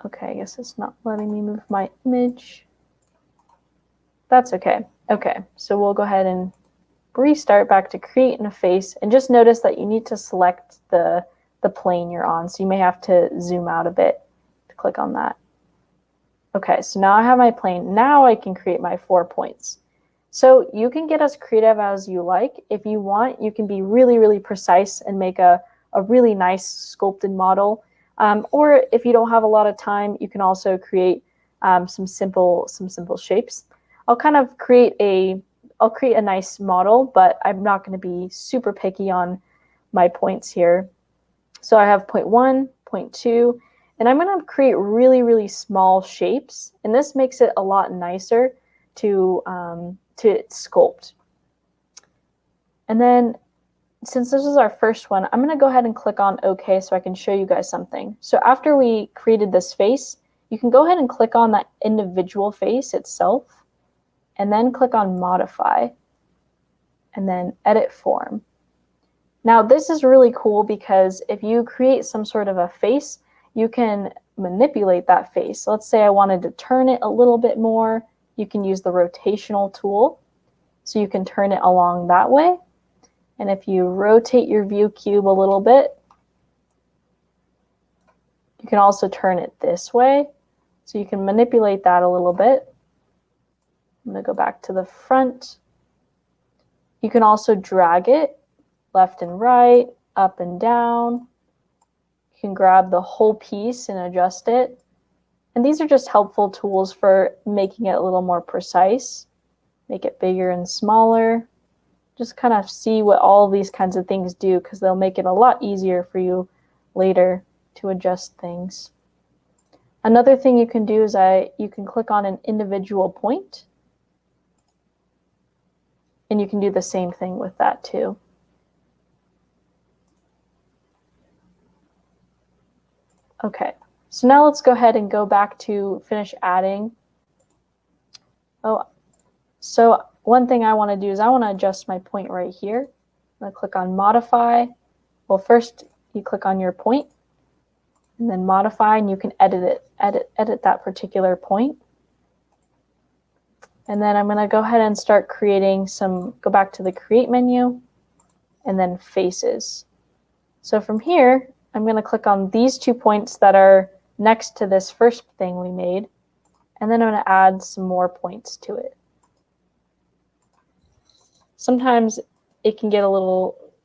Okay, I guess it's not letting me move my image. That's okay. Okay, so we'll go ahead and restart back to create in a face, and just notice that you need to select the plane you're on. So you may have to zoom out a bit to click on that. Okay, so now I have my plane. Now I can create my 4 points. So you can get as creative as you like. If you want, you can be really, really precise and make a really nice sculpted model. Or if you don't have a lot of time, you can also create some simple shapes. I'll create a nice model, but I'm not going to be super picky on my points here. So I have point 1, point 2, and I'm going to create really, really small shapes, and this makes it a lot nicer to sculpt. And then, since this is our first one, I'm going to go ahead and click on OK so I can show you guys something. So after we created this face, you can go ahead and click on that individual face itself, and then click on Modify, and then Edit Form. Now this is really cool because if you create some sort of a face, you can manipulate that face. So let's say I wanted to turn it a little bit more. You can use the rotational tool, so you can turn it along that way. And if you rotate your view cube a little bit, you can also turn it this way. So you can manipulate that a little bit. I'm going to go back to the front. You can also drag it left and right, up and down. You can grab the whole piece and adjust it. And these are just helpful tools for making it a little more precise. Make it bigger and smaller. Just kind of see what all these kinds of things do, because they'll make it a lot easier for you later to adjust things. Another thing you can do is you can click on an individual point, and you can do the same thing with that too. Okay, so now let's go ahead and go back to finish adding. Oh, so one thing I want to do is I want to adjust my point right here. I'm going to click on modify. Well, first you click on your point and then modify, and you can edit that particular point. And then I'm going to go ahead and start creating go back to the create menu and then faces. So from here, I'm going to click on these 2 points that are next to this first thing we made, and then I'm going to add some more points to it. Sometimes it can get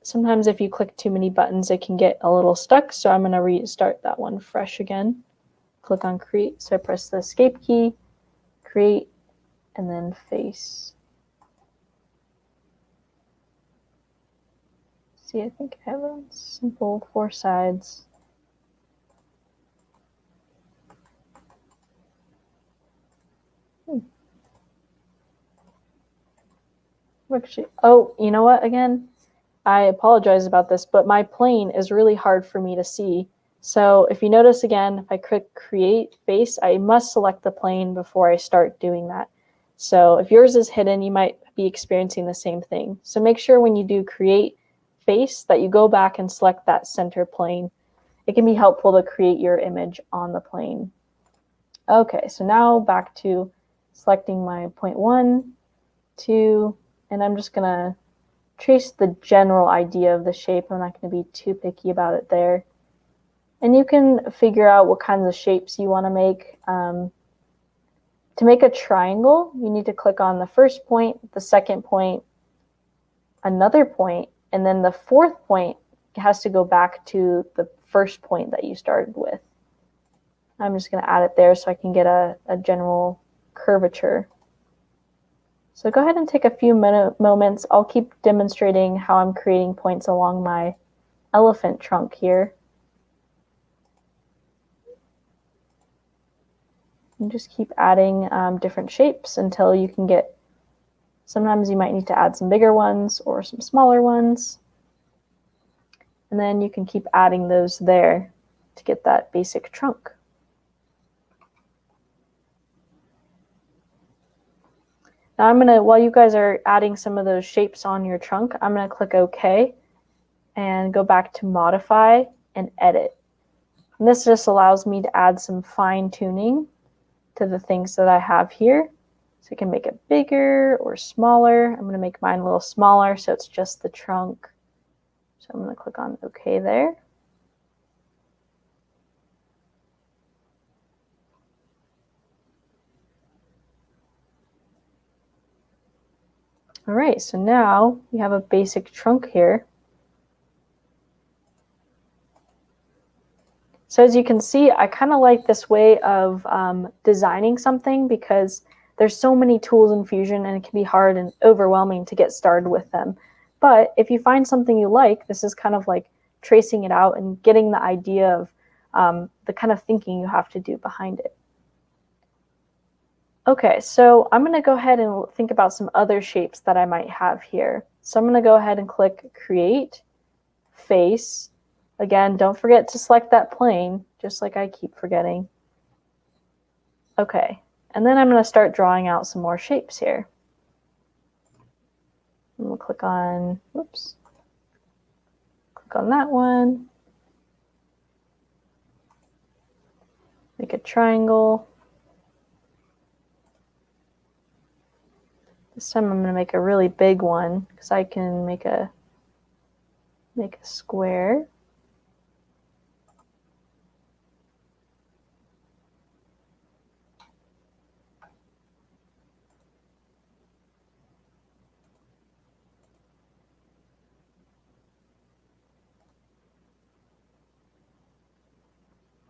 sometimes if you click too many buttons, it can get a little stuck, so I'm going to restart that one fresh again. Click on create, so I press the escape key, create, and then face. See, I think I have a simple 4 sides. Actually, oh, you know what, again? I apologize about this, but my plane is really hard for me to see. So if you notice again, if I click create face, I must select the plane before I start doing that. So if yours is hidden, you might be experiencing the same thing. So make sure when you do create face that you go back and select that center plane. It can be helpful to create your image on the plane. Okay, so now back to selecting my point 1, 2, and I'm just gonna trace the general idea of the shape. I'm not going to be too picky about it there. And you can figure out what kinds of shapes you want to make. To make a triangle, you need to click on the first point, the second point, another point, and then the fourth point has to go back to the first point that you started with. I'm just going to add it there so I can get a general curvature. So go ahead and take a few moments. I'll keep demonstrating how I'm creating points along my elephant trunk here. And just keep adding different shapes until you can get, sometimes you might need to add some bigger ones or some smaller ones. And then you can keep adding those there to get that basic trunk. Now I'm going to, while you guys are adding some of those shapes on your trunk, I'm going to click OK and go back to modify and edit. And this just allows me to add some fine tuning to the things that I have here. So I can make it bigger or smaller. I'm going to make mine a little smaller so it's just the trunk. So I'm going to click on OK there. All right, so now we have a basic trunk here. So as you can see, I kind of like this way of designing something because there's so many tools in Fusion and it can be hard and overwhelming to get started with them. But if you find something you like, this is kind of like tracing it out and getting the idea of the kind of thinking you have to do behind it. Okay, so I'm going to go ahead and think about some other shapes that I might have here. So I'm going to go ahead and click Create, Face. Again, don't forget to select that plane, just like I keep forgetting. Okay, and then I'm going to start drawing out some more shapes here. And we'll click on, whoops, click on that one. Make a triangle. This time I'm going to make a really big one because I can make a square.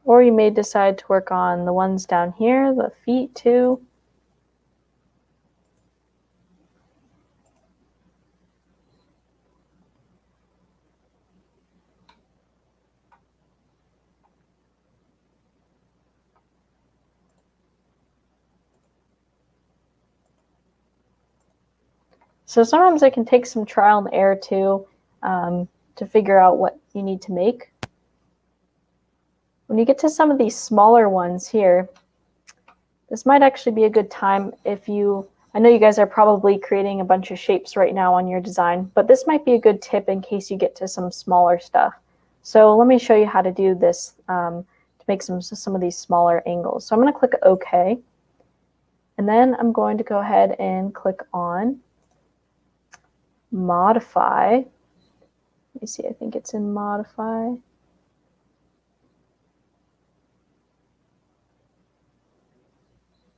Or you may decide to work on the ones down here, the feet too. So sometimes it can take some trial and error too, to figure out what you need to make. When you get to some of these smaller ones here, this might actually be a good time if I know you guys are probably creating a bunch of shapes right now on your design, but this might be a good tip in case you get to some smaller stuff. So let me show you how to do this to make some of these smaller angles. So I'm going to click OK, and then I'm going to go ahead and click on Modify. Let me see, I think it's in Modify.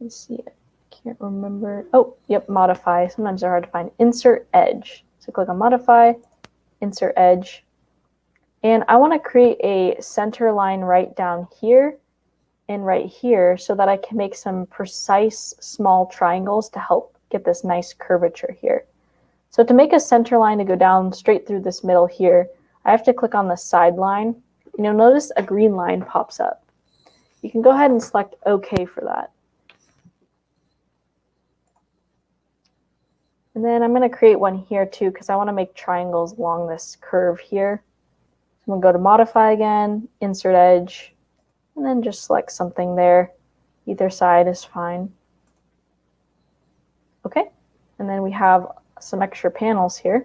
Let's see, I can't remember. Oh, yep, Modify. Sometimes they're hard to find. Insert Edge. So click on Modify, Insert Edge. And I want to create a center line right down here and right here so that I can make some precise small triangles to help get this nice curvature here. So to make a center line to go down straight through this middle here, I have to click on the side line. And you'll notice a green line pops up. You can go ahead and select OK for that. And then I'm going to create one here too because I want to make triangles along this curve here. So I'm going to go to Modify again, Insert Edge, and then just select something there. Either side is fine. Okay, and then we have some extra panels here.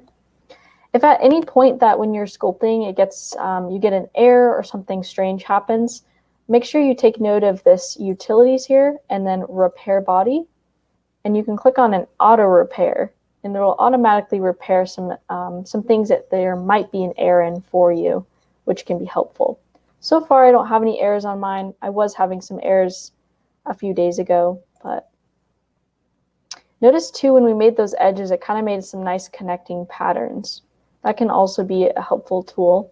If at any point that when you're sculpting it gets you get an error or something strange happens, make sure you take note of this utilities here and then repair body, and you can click on an auto repair and it will automatically repair some things that there might be an error in for you, which can be helpful. So far I don't have any errors on mine. I was having some errors a few days ago, but notice too when we made those edges it kind of made some nice connecting patterns. That can also be a helpful tool.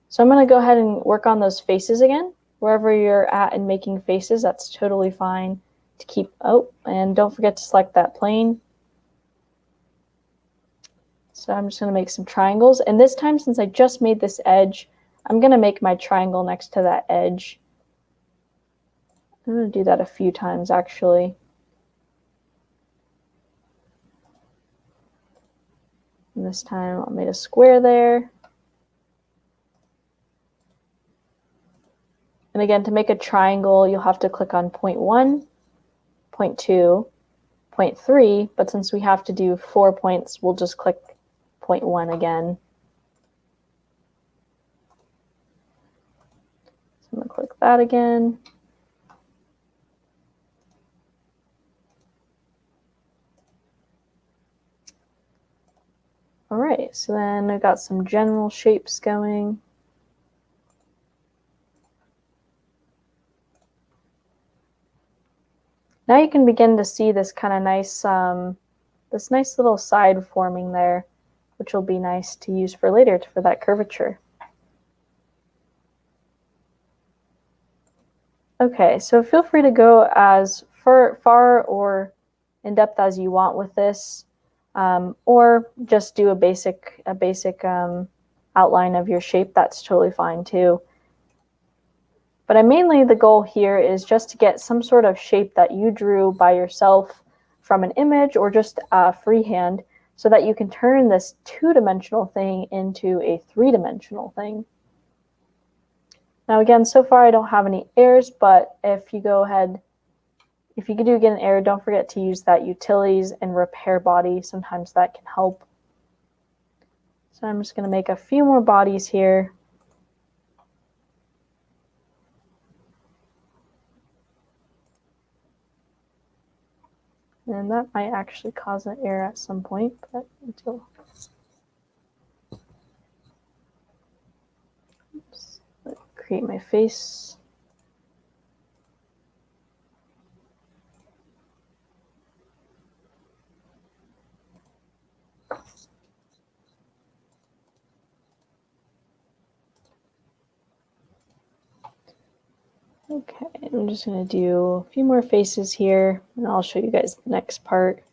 So I'm going to go ahead and work on those faces again. Wherever you're at in making faces, that's totally fine to keep. Oh, and don't forget to select that plane. So I'm just going to make some triangles. And this time, since I just made this edge, I'm going to make my triangle next to that edge. I'm going to do that a few times, actually. And this time, I made a square there. And again, to make a triangle, you'll have to click on point 1, point 2, point 3. But since we have to do 4 points, we'll just click point 1 again. So I'm going to click that again. All right, so then I've got some general shapes going. Now you can begin to see this kind of nice, this nice little side forming there, which will be nice to use for later for that curvature. Okay, so feel free to go as far or in depth as you want with this, or just do a basic outline of your shape. That's totally fine too. But mainly the goal here is just to get some sort of shape that you drew by yourself from an image or just freehand so that you can turn this two-dimensional thing into a three-dimensional thing. Now again, so far I don't have any errors, but if you do get an error, don't forget to use that utilities and repair body. Sometimes that can help. So I'm just going to make a few more bodies here. And that might actually cause an error at some point, but until. Oops. Let's create my face. Okay, I'm just going to do a few more faces here, and I'll show you guys the next part.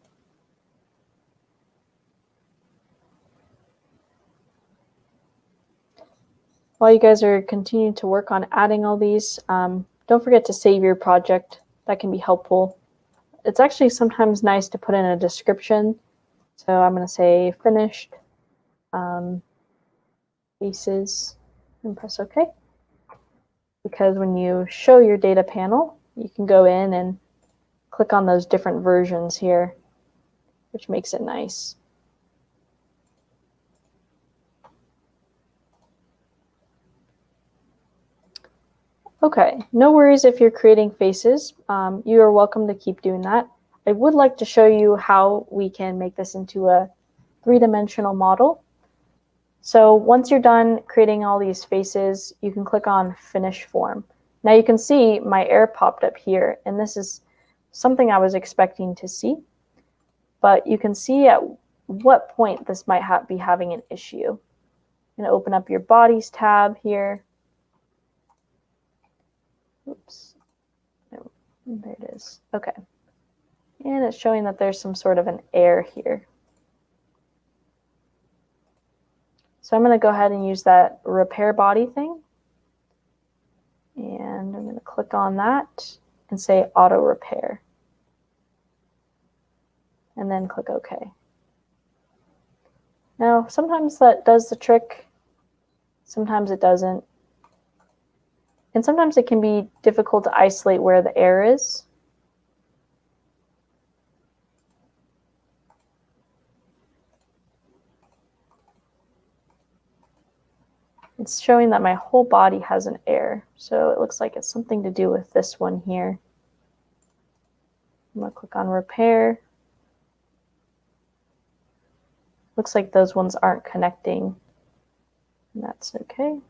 While you guys are continuing to work on adding all these, don't forget to save your project. That can be helpful. It's actually sometimes nice to put in a description. So I'm going to say finished faces and press OK. Because when you show your data panel, you can go in and click on those different versions here, which makes it nice. Okay, no worries if you're creating faces. You are welcome to keep doing that. I would like to show you how we can make this into a three-dimensional model. So once you're done creating all these faces, you can click on Finish Form. Now you can see my air popped up here, and this is something I was expecting to see. But you can see at what point this might be having an issue. I'm going to open up your Bodies tab here. Oops. There it is. Okay. And it's showing that there's some sort of an error here. So I'm going to go ahead and use that repair body thing. And I'm going to click on that and say auto repair. And then click OK. Now, sometimes that does the trick. Sometimes it doesn't. And sometimes it can be difficult to isolate where the error is. It's showing that my whole body has an error. So it looks like it's something to do with this one here. I'm going to click on repair. Looks like those ones aren't connecting. And that's okay.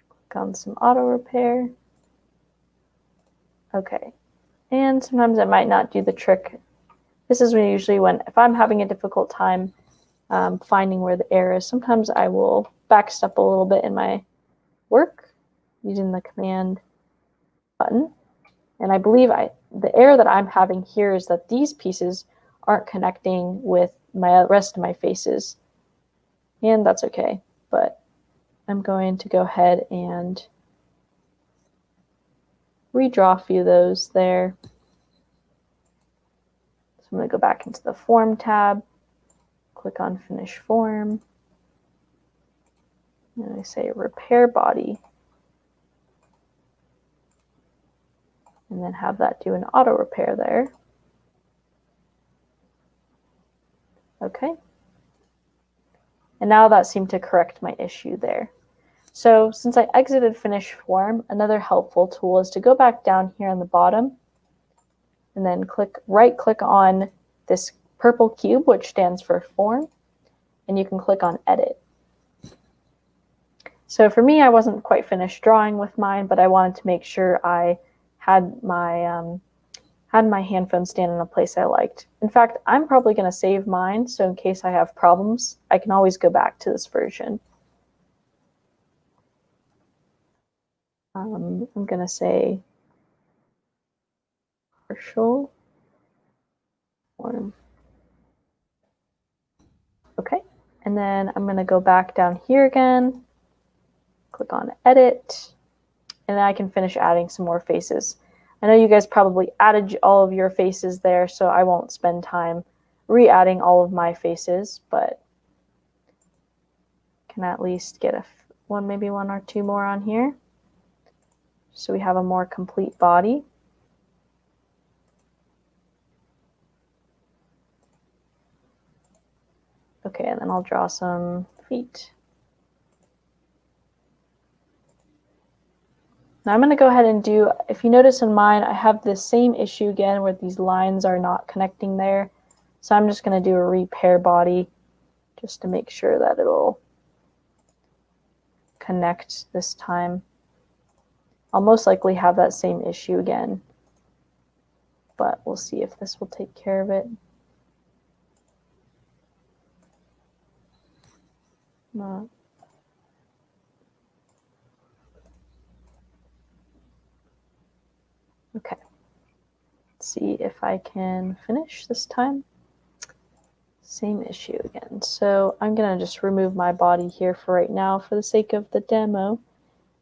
Click on some auto repair. Okay, and sometimes it might not do the trick. This is usually when, if I'm having a difficult time finding where the error is, sometimes I will backstep a little bit in my work using the command button. And I believe the error that I'm having here is that these pieces aren't connecting with my rest of my faces. And that's okay, but I'm going to go ahead and redraw a few of those there. So I'm going to go back into the Form tab, click on Finish Form, and I say Repair Body, and then have that do an auto repair there. Okay. And now that seemed to correct my issue there. So since I exited Finish Form, another helpful tool is to go back down here on the bottom and then right-click on this purple cube, which stands for Form, and you can click on Edit. So for me, I wasn't quite finished drawing with mine, but I wanted to make sure I had my handphone stand in a place I liked. In fact, I'm probably going to save mine, so in case I have problems, I can always go back to this version. I'm going to say partial form. Okay, and then I'm going to go back down here again, click on Edit, and then I can finish adding some more faces. I know you guys probably added all of your faces there, so I won't spend time re-adding all of my faces, but can at least get maybe one or two more on here. So we have a more complete body. Okay, and then I'll draw some feet. Now I'm going to go ahead and do, if you notice in mine, I have the same issue again where these lines are not connecting there. So I'm just going to do a repair body just to make sure that it'll connect this time. I'll most likely have that same issue again. but we'll see if this will take care of it. Okay, let's see if I can finish this time. Same issue again. So I'm gonna just remove my body here for right now for the sake of the demo,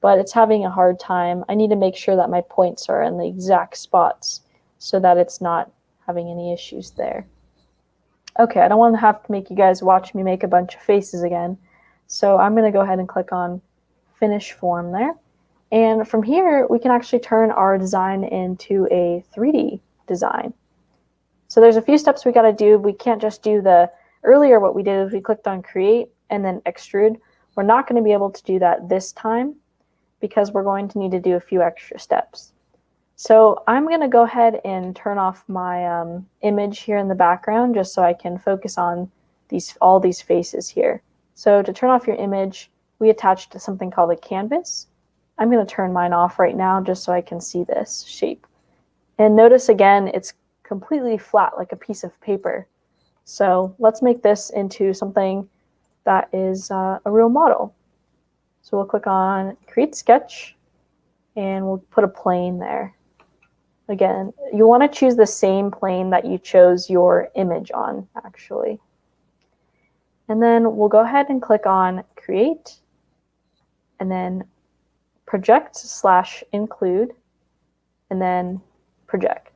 but it's having a hard time. I need to make sure that my points are in the exact spots so that it's not having any issues there. Okay, I don't want to have to make you guys watch me make a bunch of faces again. So I'm gonna go ahead and click on Finish Form there. And from here, we can actually turn our design into a 3D design. So there's a few steps we got to do. We can't just do the earlier. What we did is we clicked on create and then extrude. We're not going to be able to do that this time because we're going to need to do a few extra steps. So I'm going to go ahead and turn off my image here in the background just so I can focus on all these faces here. So to turn off your image, we attached something called a canvas. I'm going to turn mine off right now just so I can see this shape. And notice again, it's completely flat like a piece of paper. So let's make this into something that is a real model. So we'll click on Create Sketch and we'll put a plane there. Again, you want to choose the same plane that you chose your image on, actually. And then we'll go ahead and click on Create and then Project/Include and then Project.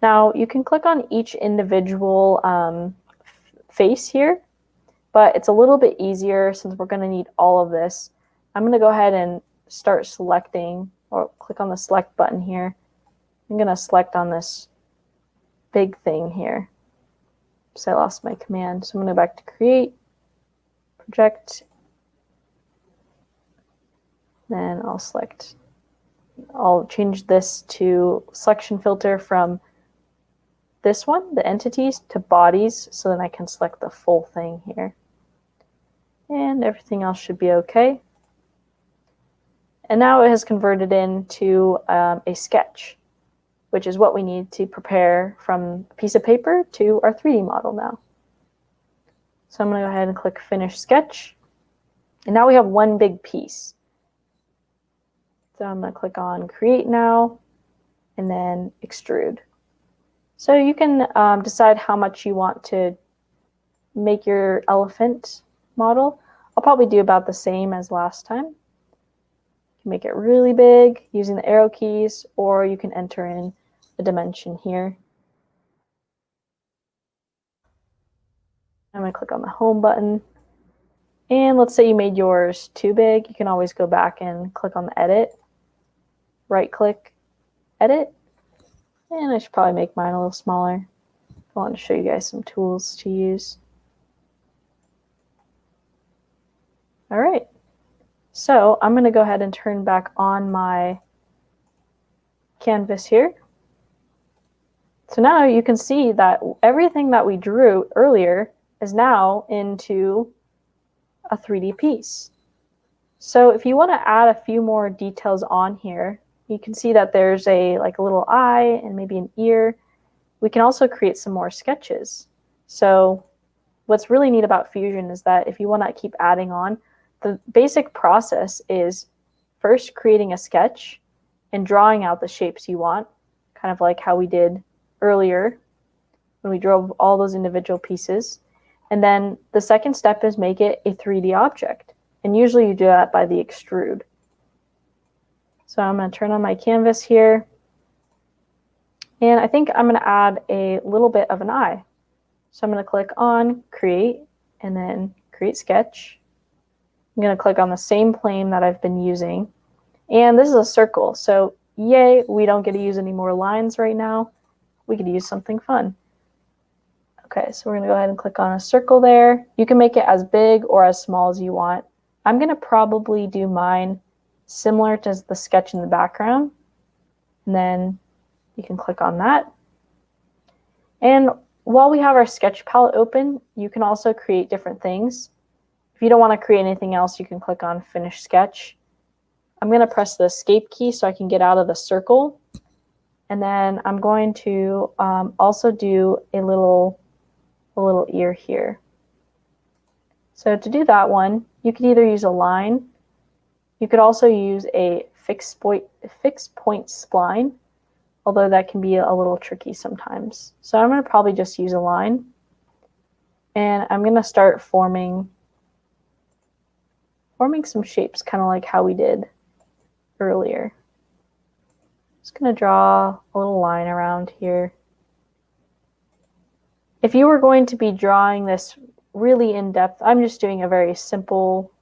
Now you can click on each individual face here, but it's a little bit easier since we're going to need all of this. I'm going to go ahead and start selecting, or click on the select button here. I'm going to select on this big thing here. So I lost my command. So I'm going to go back to Create, Project, then I'll change this to selection filter from this one, the entities, to bodies, so then I can select the full thing here. And everything else should be okay. And now it has converted into a sketch, which is what we need to prepare from a piece of paper to our 3D model now. So I'm going to go ahead and click Finish Sketch. And now we have one big piece. So I'm going to click on Create now, and then Extrude. So you can decide how much you want to make your elephant model. I'll probably do about the same as last time. You can make it really big using the arrow keys, or you can enter in a dimension here. I'm going to click on the Home button. And let's say you made yours too big. You can always go back and click on the Edit. Right-click, Edit. And I should probably make mine a little smaller. I want to show you guys some tools to use. All right. So I'm going to go ahead and turn back on my canvas here. So now you can see that everything that we drew earlier is now into a 3D piece. So if you want to add a few more details on here, you can see that there's a little eye and maybe an ear. We can also create some more sketches. So what's really neat about Fusion is that if you want to keep adding on, the basic process is first creating a sketch and drawing out the shapes you want, kind of like how we did earlier when we drove all those individual pieces. And then the second step is make it a 3D object. And usually you do that by the extrude. So I'm going to turn on my canvas here. And I think I'm going to add a little bit of an eye. So I'm going to click on Create and then Create Sketch. I'm going to click on the same plane that I've been using. And this is a circle. So yay, we don't get to use any more lines right now. We could use something fun. Okay, so we're going to go ahead and click on a circle there. You can make it as big or as small as you want. I'm going to probably do mine similar to the sketch in the background. And then you can click on that. And while we have our sketch palette open, you can also create different things. If you don't want to create anything else, you can click on Finish Sketch. I'm going to press the Escape key so I can get out of the circle. And then I'm going to also do a little ear here. So to do that one, you could either use a line, you could also use a fixed point spline, although that can be a little tricky sometimes. So I'm going to probably just use a line, and I'm going to start forming some shapes, kind of like how we did earlier. Just going to draw a little line around here. If you were going to be drawing this really in depth, I'm just doing a very simple,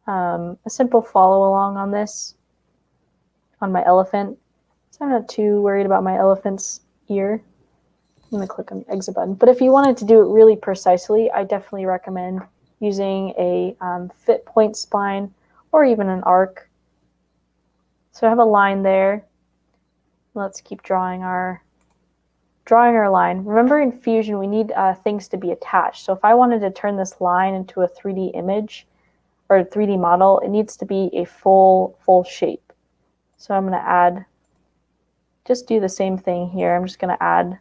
follow along on this, on my elephant. So I'm not too worried about my elephant's ear. I'm going to click on the exit button. But if you wanted to do it really precisely, I definitely recommend using a fit point spline or even an arc. So I have a line there. Let's keep drawing our line. Remember, in Fusion, we need things to be attached. So if I wanted to turn this line into a 3D image or a 3D model, it needs to be a full shape. So I'm going to just do the same thing here. I'm just going to add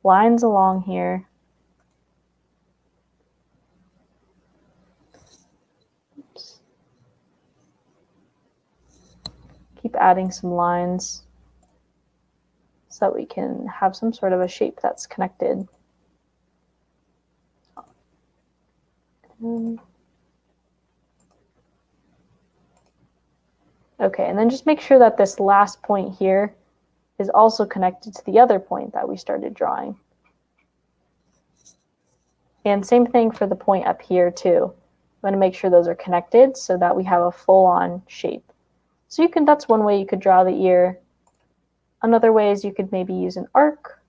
lines along here. Oops. Keep adding some lines so that we can have some sort of a shape that's connected. Okay, and then just make sure that this last point here is also connected to the other point that we started drawing. And same thing for the point up here too. I'm going to make sure those are connected so that we have a full-on shape. So that's one way you could draw the ear. Another way is you could maybe use an arc,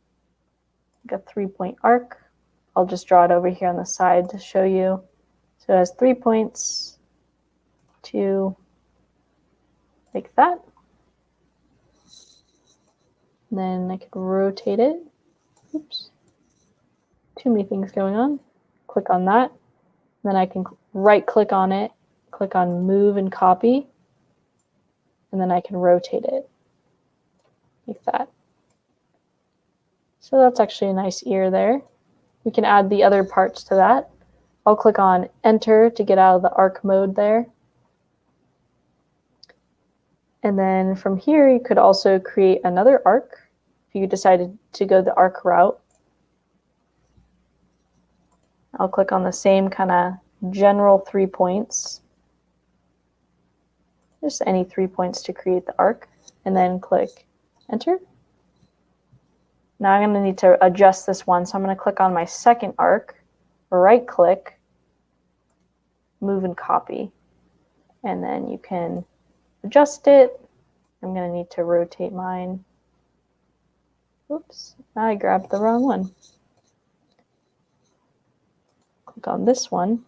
like a 3-point arc. I'll just draw it over here on the side to show you. So it has 3 points, 2, like that. And then I can rotate it. Oops. Too many things going on. Click on that. Then I can right click on it, click on move and copy, and then I can rotate it like that. So that's actually a nice ear there. We can add the other parts to that. I'll click on enter to get out of the arc mode there. And then from here, you could also create another arc if you decided to go the arc route. I'll click on the same kind of general 3 points. Just any 3 points to create the arc, and then click enter. Now I'm going to need to adjust this one, so I'm going to click on my second arc, right click, move and copy, and then you can adjust it. I'm going to need to rotate mine. Oops, I grabbed the wrong one. Click on this one,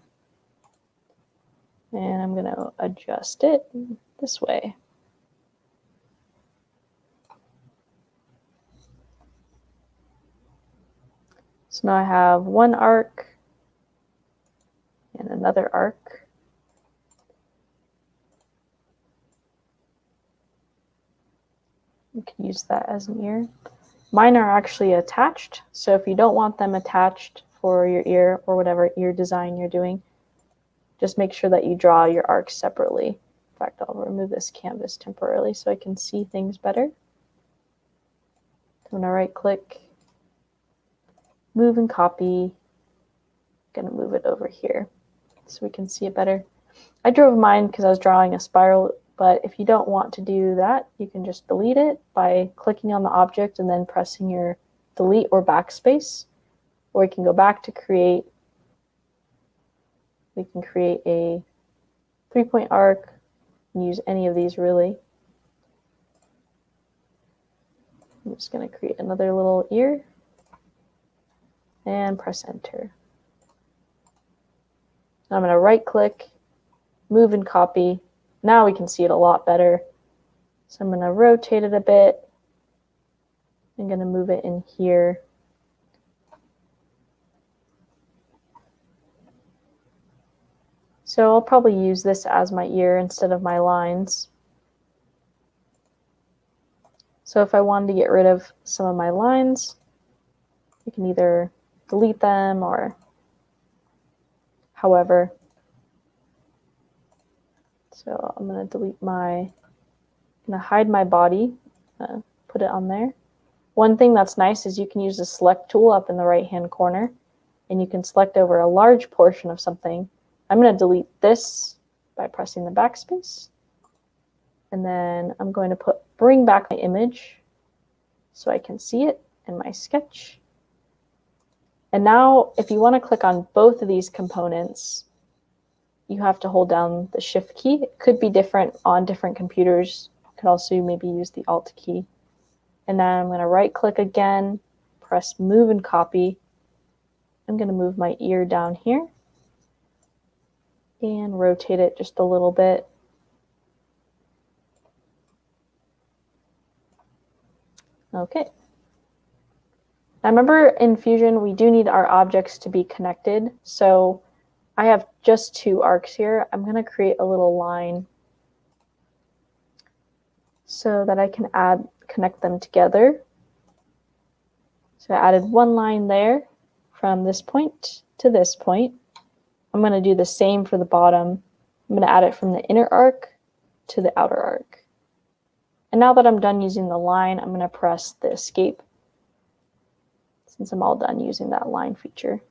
and I'm going to adjust it this way. So now I have one arc and another arc. You can use that as an ear. Mine are actually attached, so if you don't want them attached for your ear or whatever ear design you're doing, just make sure that you draw your arcs separately. In fact, I'll remove this canvas temporarily so I can see things better. I'm going to right click, move and copy. I'm going to move it over here so we can see it better. I drove mine because I was drawing a spiral, but if you don't want to do that, you can just delete it by clicking on the object and then pressing your delete or backspace. Or you can go back to create. We can create a 3-point arc and use any of these really. I'm just going to create another little ear and press enter. I'm going to right click, move and copy. Now we can see it a lot better. So I'm going to rotate it a bit. I'm going to move it in here. So I'll probably use this as my ear instead of my lines. So if I wanted to get rid of some of my lines, I can either delete them or however. So I'm going to hide my body, put it on there. One thing that's nice is you can use the select tool up in the right-hand corner, and you can select over a large portion of something. I'm going to delete this by pressing the backspace. And then I'm going to bring back my image so I can see it in my sketch. And now if you want to click on both of these components, you have to hold down the Shift key. It could be different on different computers. You could also maybe use the Alt key. And then I'm going to right click again, press Move and Copy. I'm going to move my ear down here and rotate it just a little bit. Okay. Now remember in Fusion, we do need our objects to be connected. So I have just 2 arcs here. I'm going to create a little line so that I can connect them together. So I added 1 line there from this point to this point. I'm going to do the same for the bottom. I'm going to add it from the inner arc to the outer arc. And now that I'm done using the line, I'm going to press the escape since I'm all done using that line feature.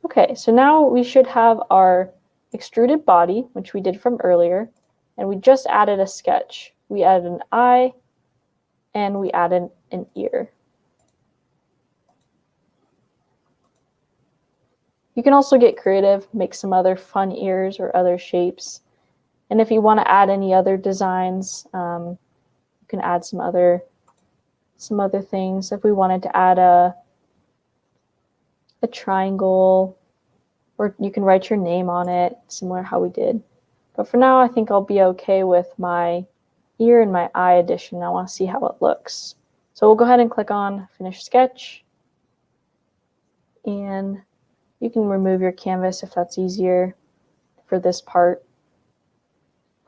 Okay, so now we should have our extruded body, which we did from earlier, and we just added a sketch. We added an eye, and we added an ear. You can also get creative, make some other fun ears or other shapes. And if you want to add any other designs, you can add some other things. If we wanted to add a triangle, or you can write your name on it, similar how we did. But for now, I think I'll be okay with my ear and my eye addition. I want to see how it looks. So we'll go ahead and click on Finish Sketch. And you can remove your canvas if that's easier for this part.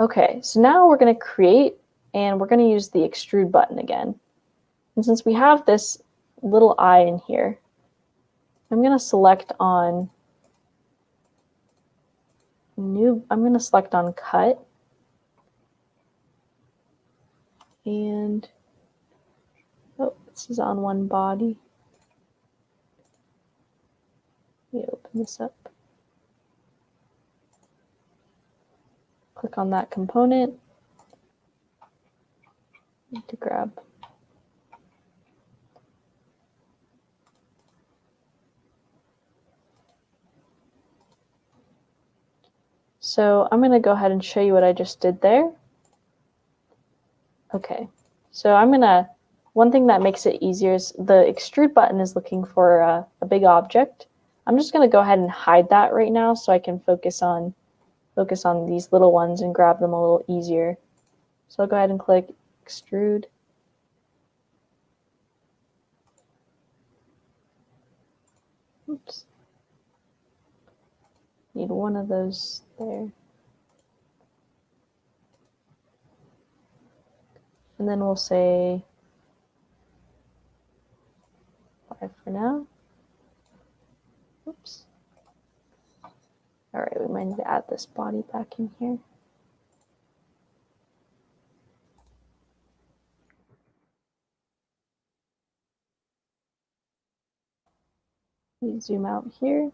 Okay, so now we're going to create, and we're going to use the Extrude button again. And since we have this little eye in here, I'm going to select on Cut. And, oh, this is on one body. Let me open this up. Click on that component. Need to grab. So I'm going to go ahead and show you what I just did there. Okay, so one thing that makes it easier is the extrude button is looking for a big object. I'm just going to go ahead and hide that right now so I can focus on these little ones and grab them a little easier. So I'll go ahead and click Extrude. Oops. Need one of those there. And then we'll say 5 for now. Oops. All right, we might need to add this body back in here. We zoom out here.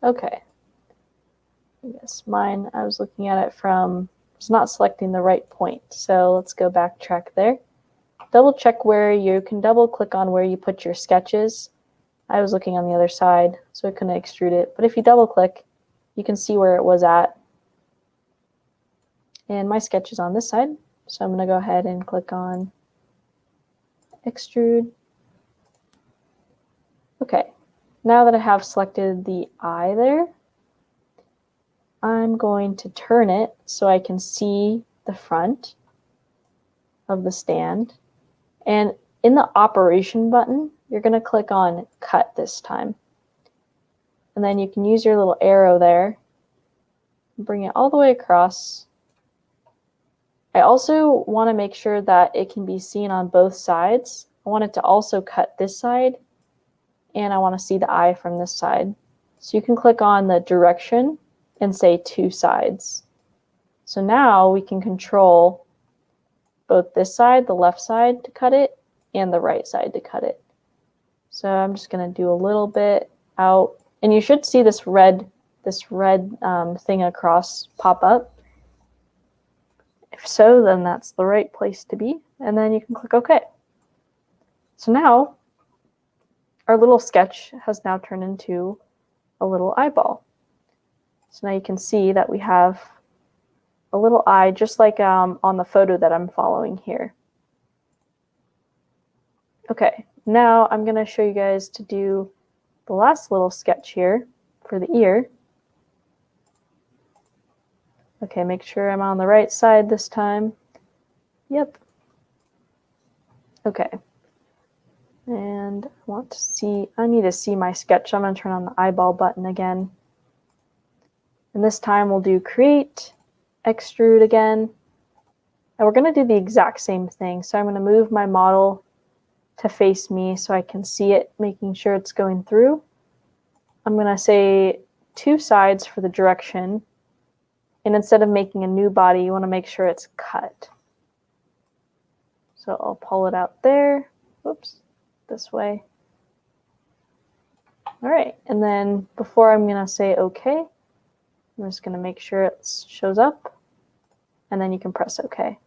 Okay. Yes, mine, I was looking at it was not selecting the right point. So let's go backtrack there. Double check where you can double click on where you put your sketches. I was looking on the other side, so I couldn't extrude it. But if you double click, you can see where it was at. And my sketch is on this side. So I'm going to go ahead and click on Extrude. Okay, now that I have selected the eye there, I'm going to turn it so I can see the front of the stand. And in the operation button, you're going to click on cut this time. And then you can use your little arrow there, bring it all the way across. I also want to make sure that it can be seen on both sides. I want it to also cut this side, and I want to see the eye from this side. So you can click on the direction and say 2 sides. So now we can control both this side, the left side, to cut it, and the right side to cut it. So I'm just going to do a little bit out, and you should see this red thing across pop up. If so, then that's the right place to be, and then you can click OK. So now our little sketch has now turned into a little eyeball. So now you can see that we have a little eye, just like on the photo that I'm following here. Okay, now I'm going to show you guys to do the last little sketch here for the ear. Okay, make sure I'm on the right side this time. Yep. Okay. And I need to see my sketch. So I'm going to turn on the eyeball button again. And this time we'll do create, extrude again. And we're going to do the exact same thing. So I'm going to move my model to face me so I can see it, making sure it's going through. I'm going to say 2 sides for the direction. And instead of making a new body, you want to make sure it's cut. So I'll pull it out there. Whoops, this way. All right, and then before I'm going to say OK, I'm just going to make sure it shows up, and then you can press OK.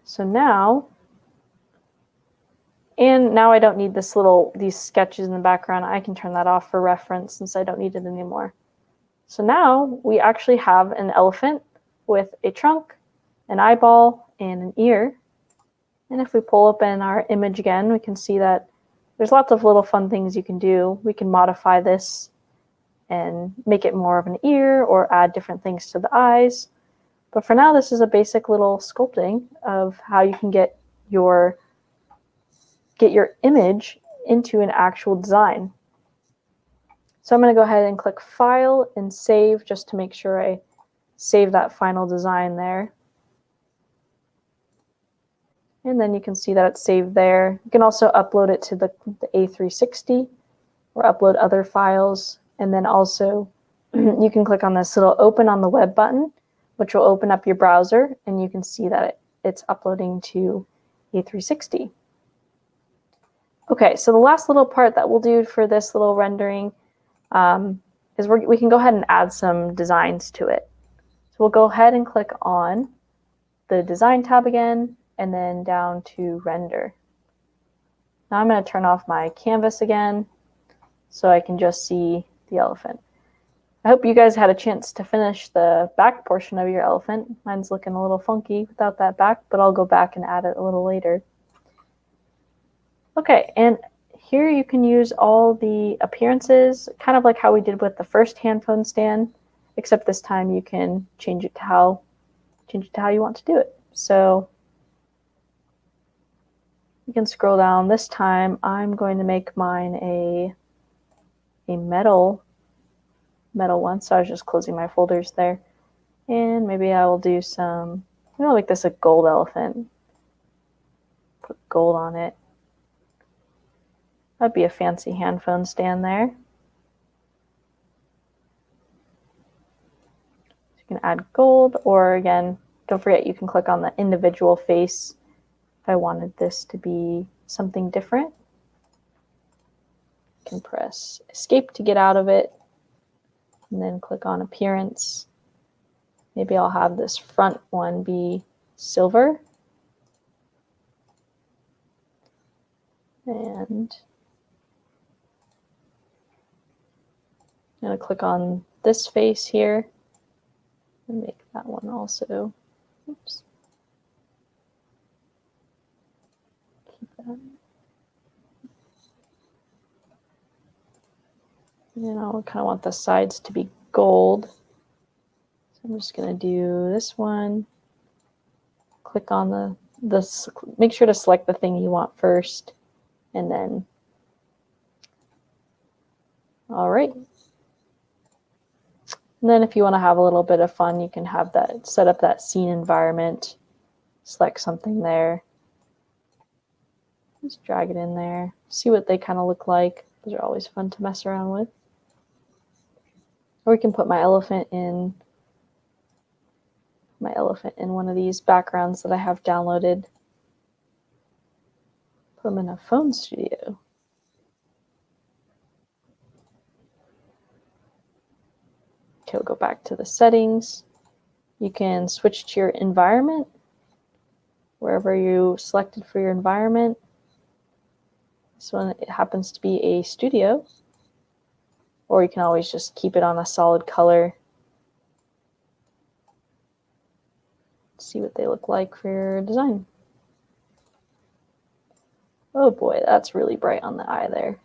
So now I don't need these sketches in the background. I can turn that off for reference since I don't need it anymore. So now we actually have an elephant with a trunk, an eyeball, and an ear. And if we pull open our image again, we can see that there's lots of little fun things you can do. We can modify this and make it more of an ear or add different things to the eyes. But for now, this is a basic little sculpting of how you can get your image into an actual design. So I'm going to go ahead and click File and Save just to make sure I save that final design there. And then you can see that it's saved there. You can also upload it to the A360 or upload other files. And then also you can click on this little Open on the Web button, which will open up your browser, and you can see that it's uploading to A360. Okay, so the last little part that we'll do for this little rendering is we can go ahead and add some designs to it. So we'll go ahead and click on the Design tab again, and then down to Render. Now I'm going to turn off my canvas again so I can just see the elephant. I hope you guys had a chance to finish the back portion of your elephant. Mine's looking a little funky without that back, but I'll go back and add it a little later. Okay, and here you can use all the appearances, kind of like how we did with the first handphone stand, except this time you can change it to how you want to do it. So you can scroll down. This time I'm going to make mine a metal one, so I was just closing my folders there. And maybe I will do I'll make this a gold elephant. Put gold on it. That'd be a fancy handphone stand there. You can add gold, or again, don't forget you can click on the individual face if I wanted this to be something different. You can press Escape to get out of it, and then click on Appearance. Maybe I'll have this front one be silver. And I'm going to click on this face here and make that one also. Oops. Keep that. And I kind of want the sides to be gold. So I'm just going to do this one. Click on make sure to select the thing you want first, and then, all right. And then if you want to have a little bit of fun, you can have that, set up that scene environment, select something there. Just drag it in there. See what they kind of look like. Those are always fun to mess around with. Or we can put my elephant in one of these backgrounds that I have downloaded. Put them in a phone studio. Okay, we'll go back to the settings. You can switch to your environment, wherever you selected for your environment. This one, it happens to be a studio, or you can always just keep it on a solid color. See what they look like for your design. Oh boy, that's really bright on the eye there.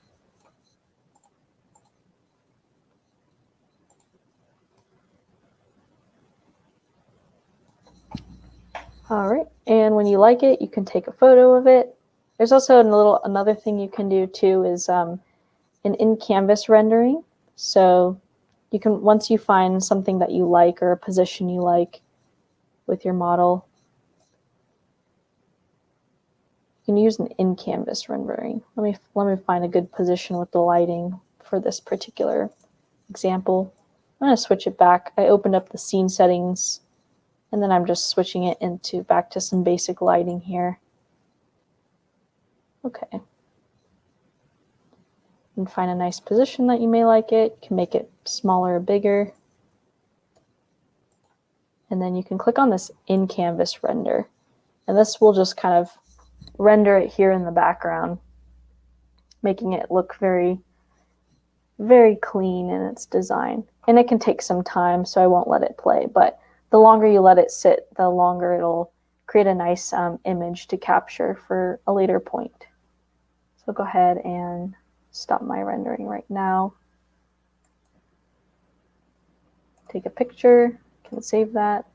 All right, and when you like it, you can take a photo of it. There's also another thing you can do too is an in-canvas rendering. So you can, once you find something that you like or a position you like with your model, you can use an in-canvas rendering. Let me find a good position with the lighting for this particular example. I'm going to switch it back. I opened up the scene settings, and then I'm just switching it back to some basic lighting here. Okay. And find a nice position that you may like it. You can make it smaller or bigger. And then you can click on this in-canvas render. And this will just kind of render it here in the background, making it look very, very clean in its design. And it can take some time, so I won't let it play. But the longer you let it sit, the longer it'll create a nice image to capture for a later point. So I'll go ahead and stop my rendering right now. Take a picture, can save that.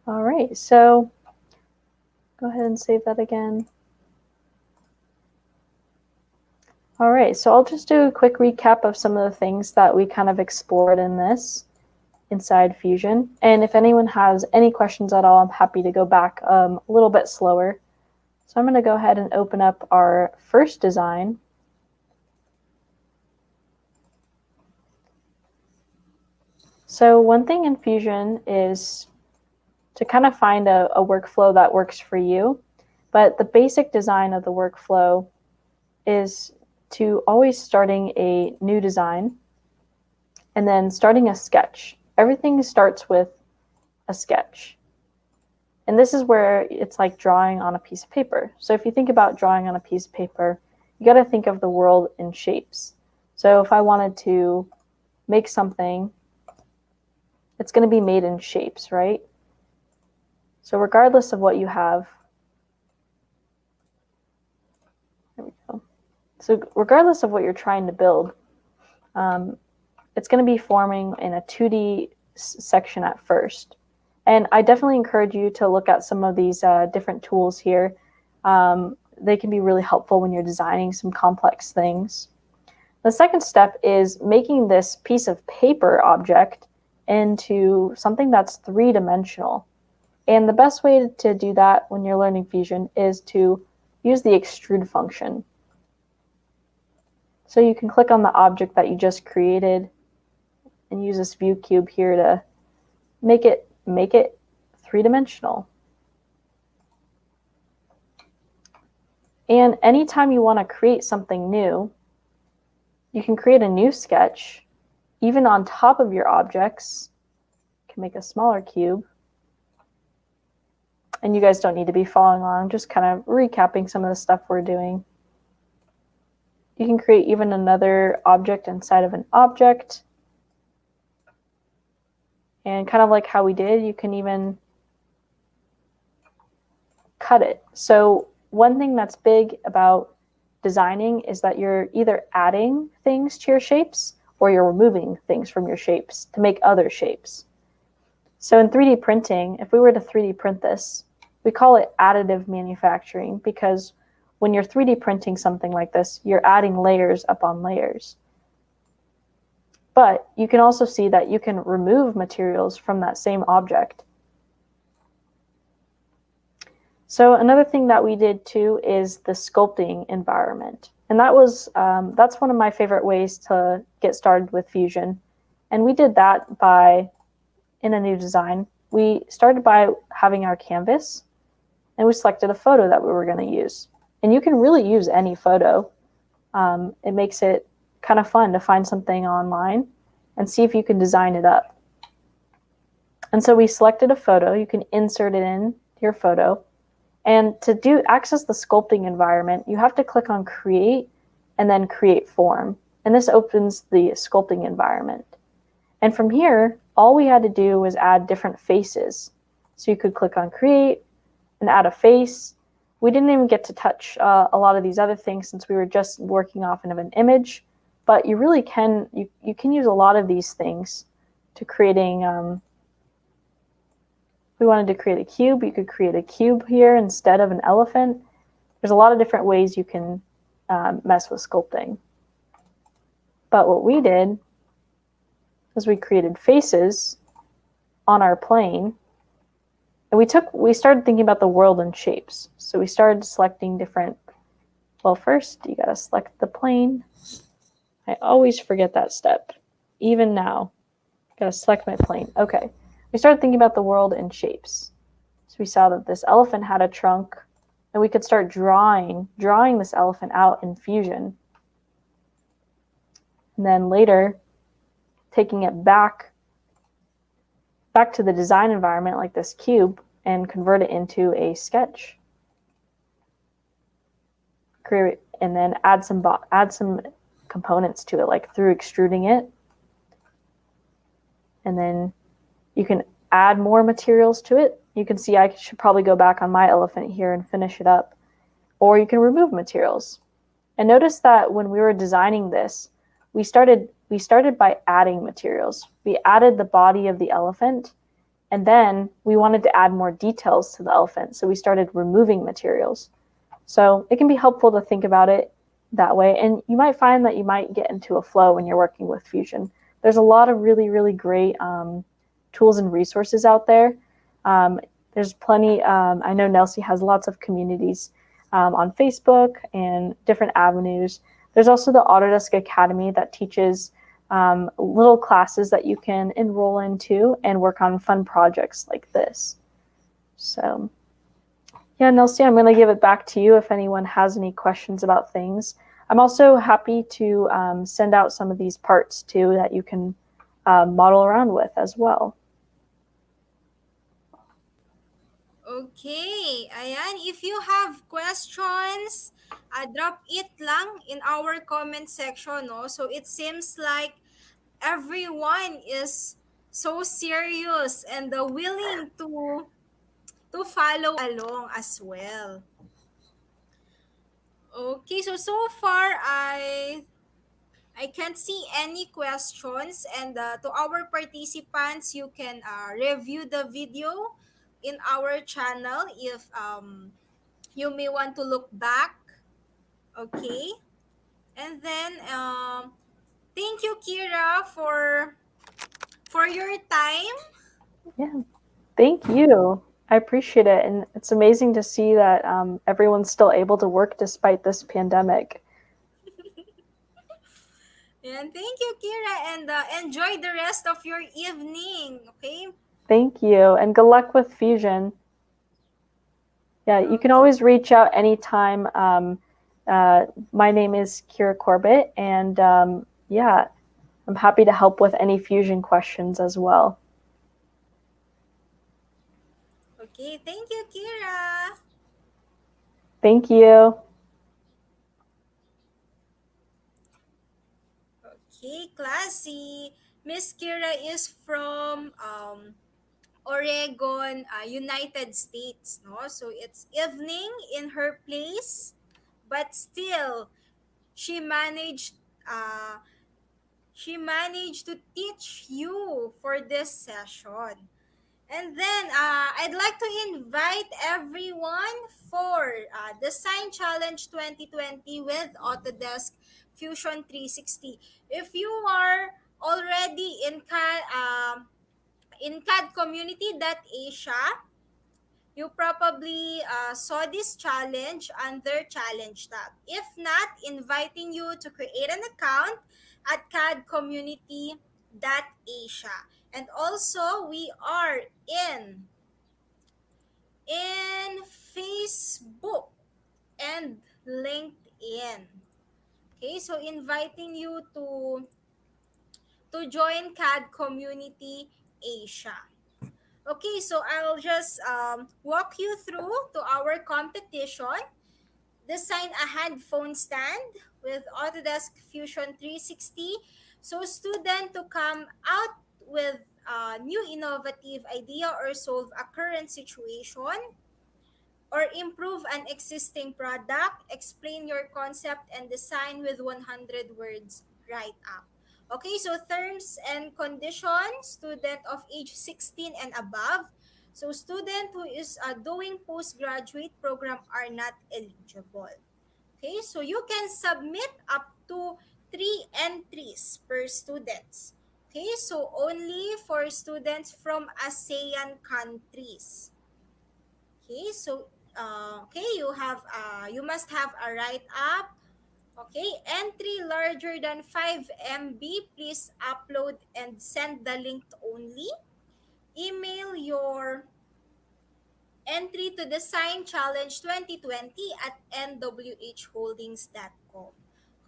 All right, so go ahead and save that again. All right, so I'll just do a quick recap of some of the things that we kind of explored in this inside Fusion. And if anyone has any questions at all, I'm happy to go back a little bit slower. So I'm going to go ahead and open up our first design. So one thing in Fusion is to kind of find a workflow that works for you. But the basic design of the workflow is to always starting a new design and then starting a sketch. Everything starts with a sketch. And this is where it's like drawing on a piece of paper. So if you think about drawing on a piece of paper, you got to think of the world in shapes. So if I wanted to make something, it's going to be made in shapes, right? So regardless of what you have, there we go. So regardless of what you're trying to build, it's going to be forming in a 2D section at first. And I definitely encourage you to look at some of these different tools here. They can be really helpful when you're designing some complex things. The second step is making this piece of paper object into something that's three-dimensional. And the best way to do that when you're learning Fusion is to use the extrude function. So you can click on the object that you just created and use this view cube here to make it three-dimensional. And anytime you want to create something new, you can create a new sketch, even on top of your objects. You can make a smaller cube. And you guys don't need to be following along, just kind of recapping some of the stuff we're doing. You can create even another object inside of an object. And kind of like how we did, you can even cut it. So one thing that's big about designing is that you're either adding things to your shapes or you're removing things from your shapes to make other shapes. So in 3D printing, if we were to 3D print this, we call it additive manufacturing because when you're 3D printing something like this, you're adding layers upon layers. But you can also see that you can remove materials from that same object. So another thing that we did too is the sculpting environment. And that's one of my favorite ways to get started with Fusion. And we did that in a new design. We started by having our canvas and we selected a photo that we were going to use. And you can really use any photo. It makes it kind of fun to find something online and see if you can design it up. And so we selected a photo. You can insert it in your photo. And to access the sculpting environment, you have to click on Create and then Create Form. And this opens the sculpting environment. And from here, all we had to do was add different faces. So you could click on Create and add a face. We didn't even get to touch a lot of these other things since we were just working off of an image. But you really can, you can use a lot of these things to creating we wanted to create a cube, you could create a cube here instead of an elephant. There's a lot of different ways you can mess with sculpting. But what we did is we created faces on our plane. And we started thinking about the world in shapes. So we started selecting different, well, first you gotta select the plane. I always forget that step, even now. Gotta select my plane. Okay. We started thinking about the world in shapes. So we saw that this elephant had a trunk, and we could start drawing this elephant out in Fusion. And then later, taking it back to the design environment like this cube and convert it into a sketch. Create and then add some components to it, like through extruding it. And then you can add more materials to it. You can see I should probably go back on my elephant here and finish it up. Or you can remove materials. And notice that when we were designing this, we started by adding materials. We added the body of the elephant, and then we wanted to add more details to the elephant, so we started removing materials. So it can be helpful to think about it that way, and you might find that you might get into a flow when you're working with Fusion. There's a lot of really, really great tools and resources out there. There's plenty. I know Nelsie has lots of communities on Facebook and different avenues. There's also the Autodesk Academy that teaches little classes that you can enroll into and work on fun projects like this. So yeah, Nelsie, I'm going to give it back to you if anyone has any questions about things. I'm also happy to send out some of these parts too that you can model around with as well. Okay, ayan. If you have questions, drop it lang in our comment section, no? So it seems like everyone is so serious and willing to follow along as well. Okay, so far I can't see any questions, and to our participants, you can review the video in our channel if you may want to look back. Okay, and then thank you, Kira, for your time. Yeah, thank you. I appreciate it, and it's amazing to see that everyone's still able to work despite this pandemic. And thank you, Kira, and enjoy the rest of your evening. Okay. Thank you, and good luck with Fusion. Yeah, you can always reach out anytime. My name is Kira Corbett, and yeah, I'm happy to help with any Fusion questions as well. Okay, thank you, Kira. Thank you. Okay, classy. Miss Kira is from Oregon, United States, no? So it's evening in her place, but still she managed uh she managed to teach you for this session. And then I'd like to invite everyone for Design Challenge 2020 with Autodesk Fusion 360. If you are already in CAD Community.Asia, you probably saw this challenge under Challenge tab. If not, inviting you to create an account at CAD Community.Asia. And also, we are in Facebook and LinkedIn. Okay, so inviting you to join CAD Community Asia. Okay, so I'll just walk you through to our competition. Design a handphone stand with Autodesk Fusion 360. So student to come out with a new innovative idea or solve a current situation or improve an existing product, explain your concept and design with 100 words right up. Okay, so terms and conditions, student of age 16 and above. So student who is doing postgraduate program are not eligible. Okay, so you can submit up to 3 entries per students. Okay, so only for students from ASEAN countries. Okay, so you must have a write up. Okay, entry larger than 5 MB, please upload and send the link only. Email your entry to Design Challenge 2020 at nwholdings.com.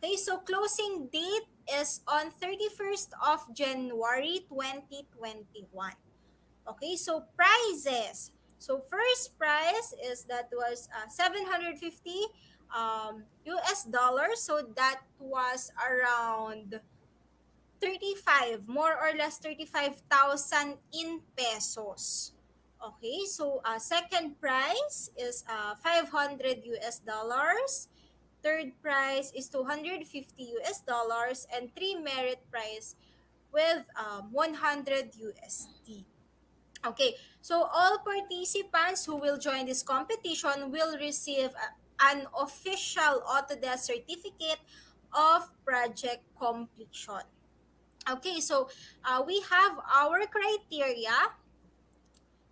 Okay, so closing date is on 31st of January 2021. Okay, so prizes. So first prize is that was 750 US dollars. So that was around 35, more or less 35,000 in pesos. Okay, so second prize is 500 US dollars. Third prize is 250 US dollars and three merit prize with 100 USD. Okay, so all participants who will join this competition will receive an official Autodesk certificate of project completion. Okay, so we have our criteria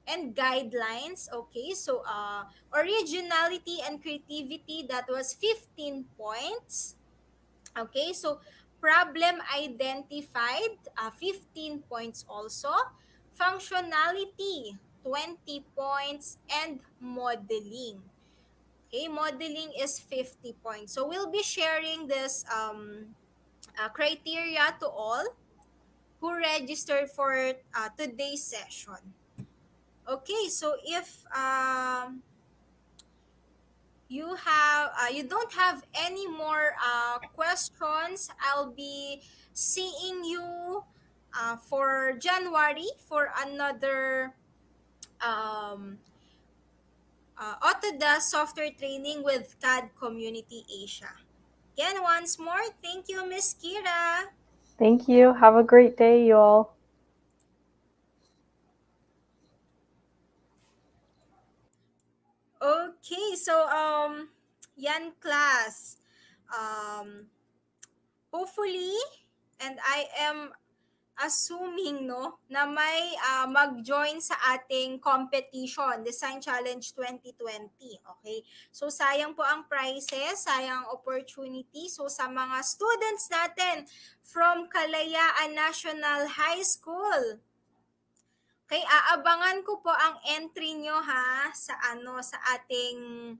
and guidelines. Okay, so originality and creativity, that was 15 points. Okay, so problem identified, 15 points also. Functionality, 20 points. And modeling. Okay, modeling is 50 points. So we'll be sharing this criteria to all who registered for today's session. Okay, so if you don't have any more questions, I'll be seeing you for January for another um, Autodesk software training with CAD Community Asia. Again, once more, thank you, Miss Kira. Thank you. Have a great day, you all. Okay, so yan class. Um, Hopefully, and I am assuming no na may mag-join sa ating competition, Design Challenge 2020. Okay? So sayang po ang prizes, sayang opportunity. So sa mga students natin from Kalayaan National High School, okay, aabangan ko po ang entry nyo ha sa sa ating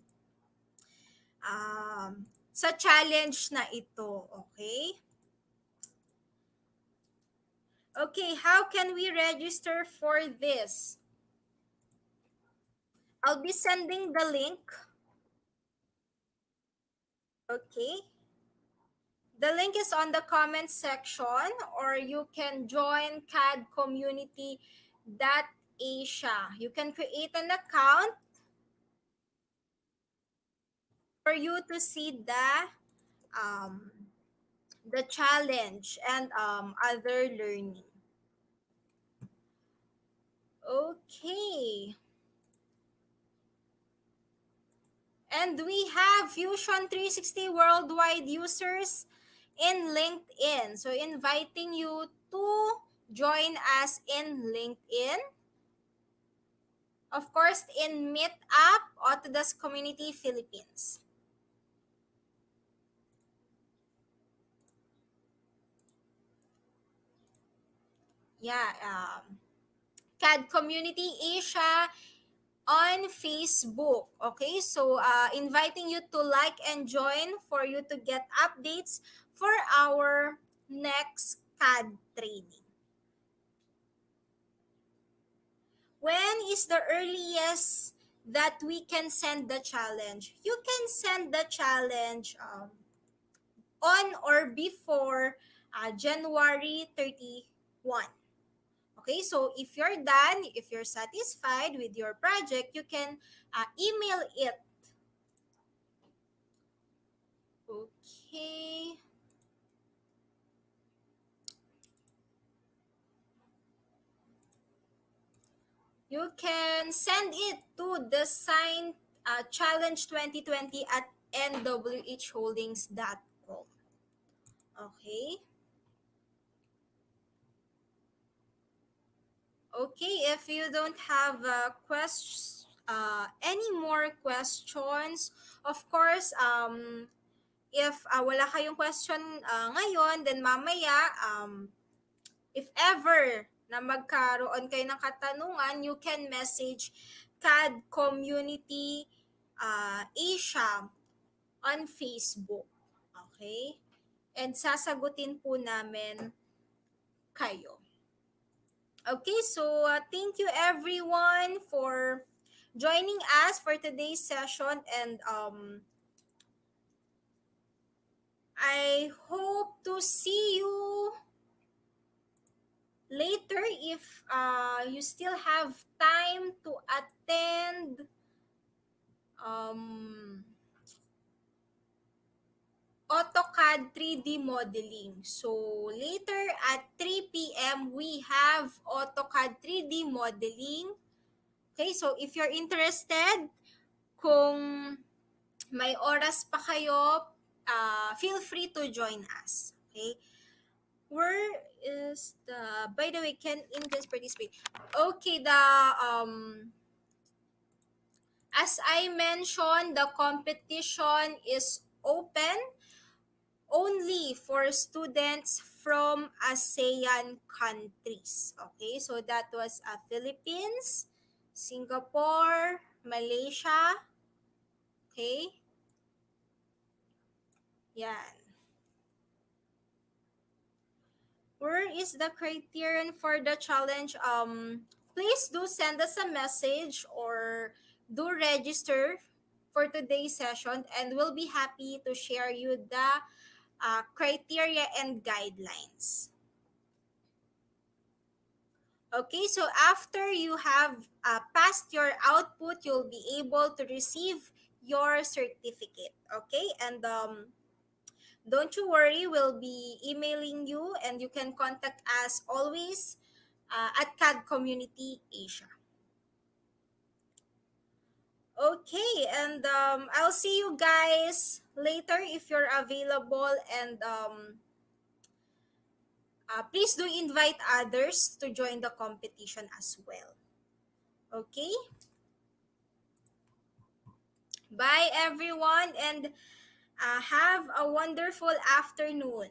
sa challenge na ito. Okay? Okay, how can we register for this? I'll be sending the link. Okay. The link is on the comment section, or you can join CAD Community Asia. You can create an account for you to see um, the challenge and other learning. Okay. And we have Fusion 360 worldwide users in LinkedIn. So inviting you to join us in LinkedIn. Of course, in Meetup, Autodesk Community Philippines. Yeah, CAD Community Asia on Facebook. Okay, so inviting you to like and join for you to get updates for our next CAD training. When is the earliest that we can send the challenge? You can send the challenge on or before January 31. Okay, so if you're done, if you're satisfied with your project, you can email it. Okay. You can send it to the sign challenge 2020 at nwholdings.com. Okay. Okay, if you don't have any more questions, of course, if wala kayong question ngayon, then mamaya, if ever na magkaroon kayo ng katanungan, you can message CAD Community Asia on Facebook. Okay? And sasagutin po namin kayo. Okay, so thank you everyone for joining us for today's session, and I hope to see you later if you still have time to attend um, AutoCAD 3D modeling. So later at 3 p.m. we have AutoCAD 3D modeling. Okay, so if you're interested, kung may oras pa kayo, feel free to join us. Okay? Where is the, by the way, can Indians participate? Okay, as I mentioned, the competition is open only for students from ASEAN countries. Okay, so that was Philippines, Singapore, Malaysia. Okay, yan. Where is the criterion for the challenge? Please do send us a message or do register for today's session, and we'll be happy to share you the criteria and guidelines. Okay, so after you have passed your output, you'll be able to receive your certificate. Okay, and don't you worry, we'll be emailing you, and you can contact us always at CAD Community Asia. Okay, and I'll see you guys later if you're available, and please do invite others to join the competition as well. Okay? Bye, everyone, and have a wonderful afternoon.